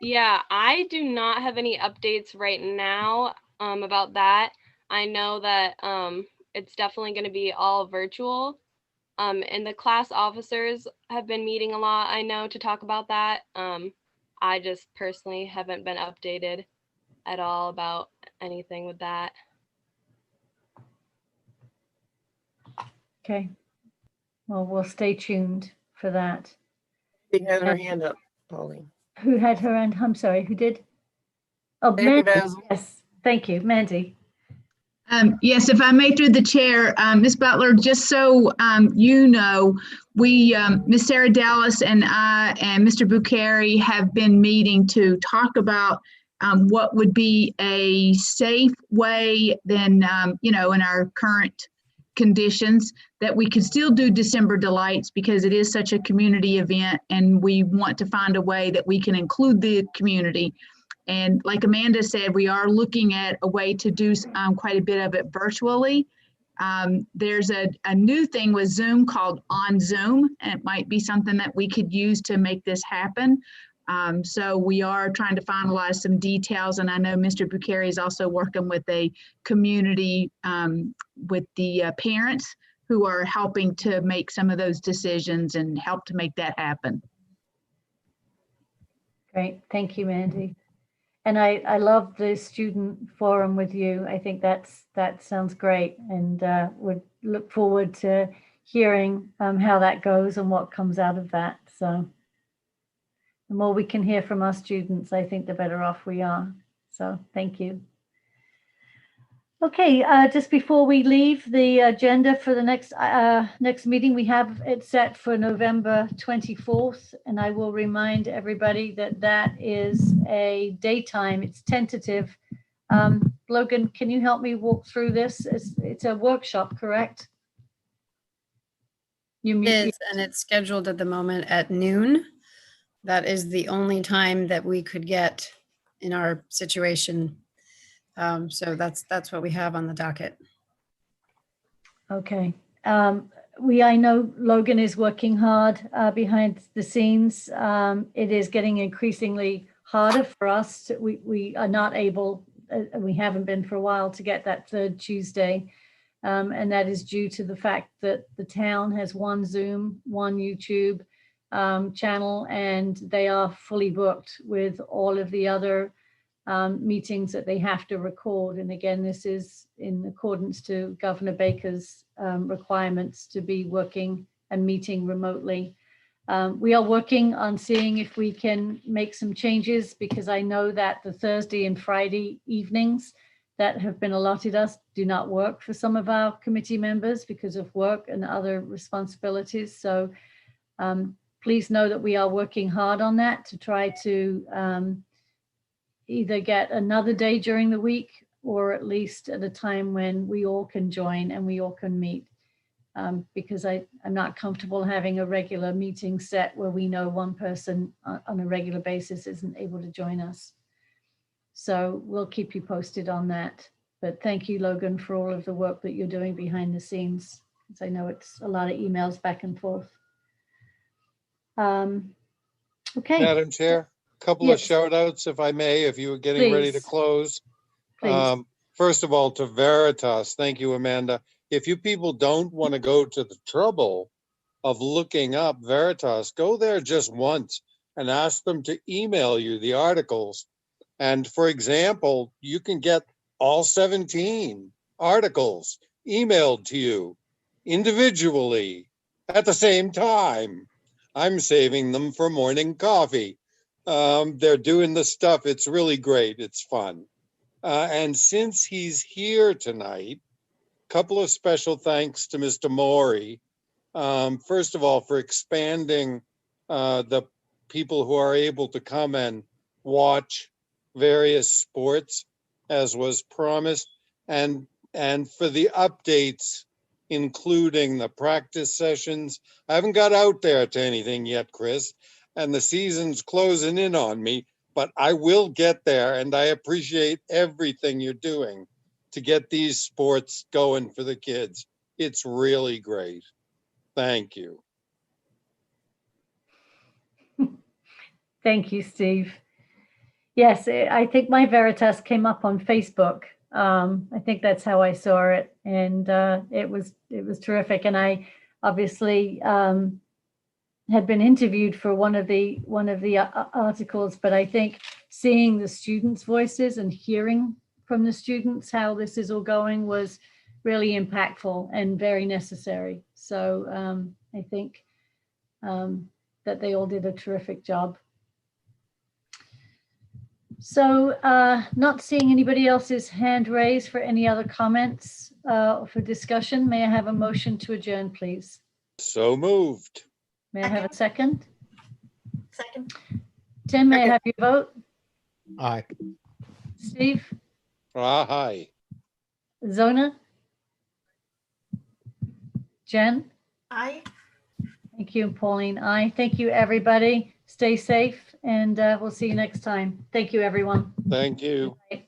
Yeah, I do not have any updates right now about that. I know that it's definitely going to be all virtual. And the class officers have been meeting a lot, I know, to talk about that. I just personally haven't been updated at all about anything with that. Okay. Well, we'll stay tuned for that. She had her hand up, Pauline. Who had her hand? I'm sorry, who did? Oh, Mandy Mandy. Basil. Yes, thank you, Mandy. Yes, if I may, through the chair, Ms. Butler, just so you know, we, Ms. Sarah Dallas and I and Mr. Buchari have been meeting to talk about what would be a safe way then, in our current conditions that we could still do December Delights because it is such a community event and we want to find a way that we can include the community. And like Amanda said, we are looking at a way to do quite a bit of it virtually. There's a new thing with Zoom called On Zoom, and it might be something that we could use to make this happen. So we are trying to finalize some details, and I know Mr. Buchari is also working with a community with the parents who are helping to make some of those decisions and help to make that happen. Great, thank you, Mandy. And I love the student forum with you. I think that sounds great, and would look forward to hearing how that goes and what comes out of that. So the more we can hear from our students, I think the better off we are. So thank you. Okay, just before we leave, the agenda for the next meeting, we have it set for November 24th, and I will remind everybody that that is a daytime. It's tentative. Logan, can you help me walk through this? It's a workshop, correct? It is, and it's scheduled at the moment at noon. That is the only time that we could get in our situation. So that's what we have on the docket. Okay. I know Logan is working hard behind the scenes. It is getting increasingly harder for us. We are not able, we haven't been for a while, to get that third Tuesday. And that is due to the fact that the town has one Zoom, one YouTube channel, and they are fully booked with all of the other meetings that they have to record. And again, this is in accordance to Governor Baker's requirements to be working and meeting remotely. We are working on seeing if we can make some changes, because I know that the Thursday and Friday evenings that have been allotted us do not work for some of our committee members because of work and other responsibilities. So please know that we are working hard on that to try to either get another day during the week, or at least at a time when we all can join and we all can meet. Because I'm not comfortable having a regular meeting set where we know one person on a regular basis isn't able to join us. So we'll keep you posted on that. But thank you, Logan, for all of the work that you're doing behind the scenes, because I know it's a lot of emails back and forth. Okay. Madam Chair, a couple Yes. of shout outs, if I may, if you were getting ready to Please. close. Please. First of all, to Veritas, thank you, Amanda. If you people don't want to go to the trouble of looking up Veritas, go there just once and ask them to email you the articles. And for example, you can get all 17 articles emailed to you individually at the same time. I'm saving them for morning coffee. They're doing the stuff. It's really great. It's fun. And since he's here tonight, a couple of special thanks to Mr. Maury. First of all, for expanding the people who are able to come and watch various sports as was promised, and for the updates, including the practice sessions. I haven't got out there to anything yet, Chris, and the season's closing in on me, but I will get there, and I appreciate everything you're doing to get these sports going for the kids. It's really great. Thank you. Thank you, Steve. Yes, I think my Veritas came up on Facebook. I think that's how I saw it, and it was terrific. And I obviously had been interviewed for one of the articles, but I think seeing the students' voices and hearing from the students how this is all going was really impactful and very necessary. So I think that they all did a terrific job. So not seeing anybody else's hand raised for any other comments for discussion, may I have a motion to adjourn, please? So moved. May I have a second? Second. Tim, may I have your vote? Aye. Steve? Aye. Zona? Jen? Aye. Thank you, Pauline. Aye. Thank you, everybody. Stay safe, and we'll see you next time. Thank you, everyone. Thank you. Bye.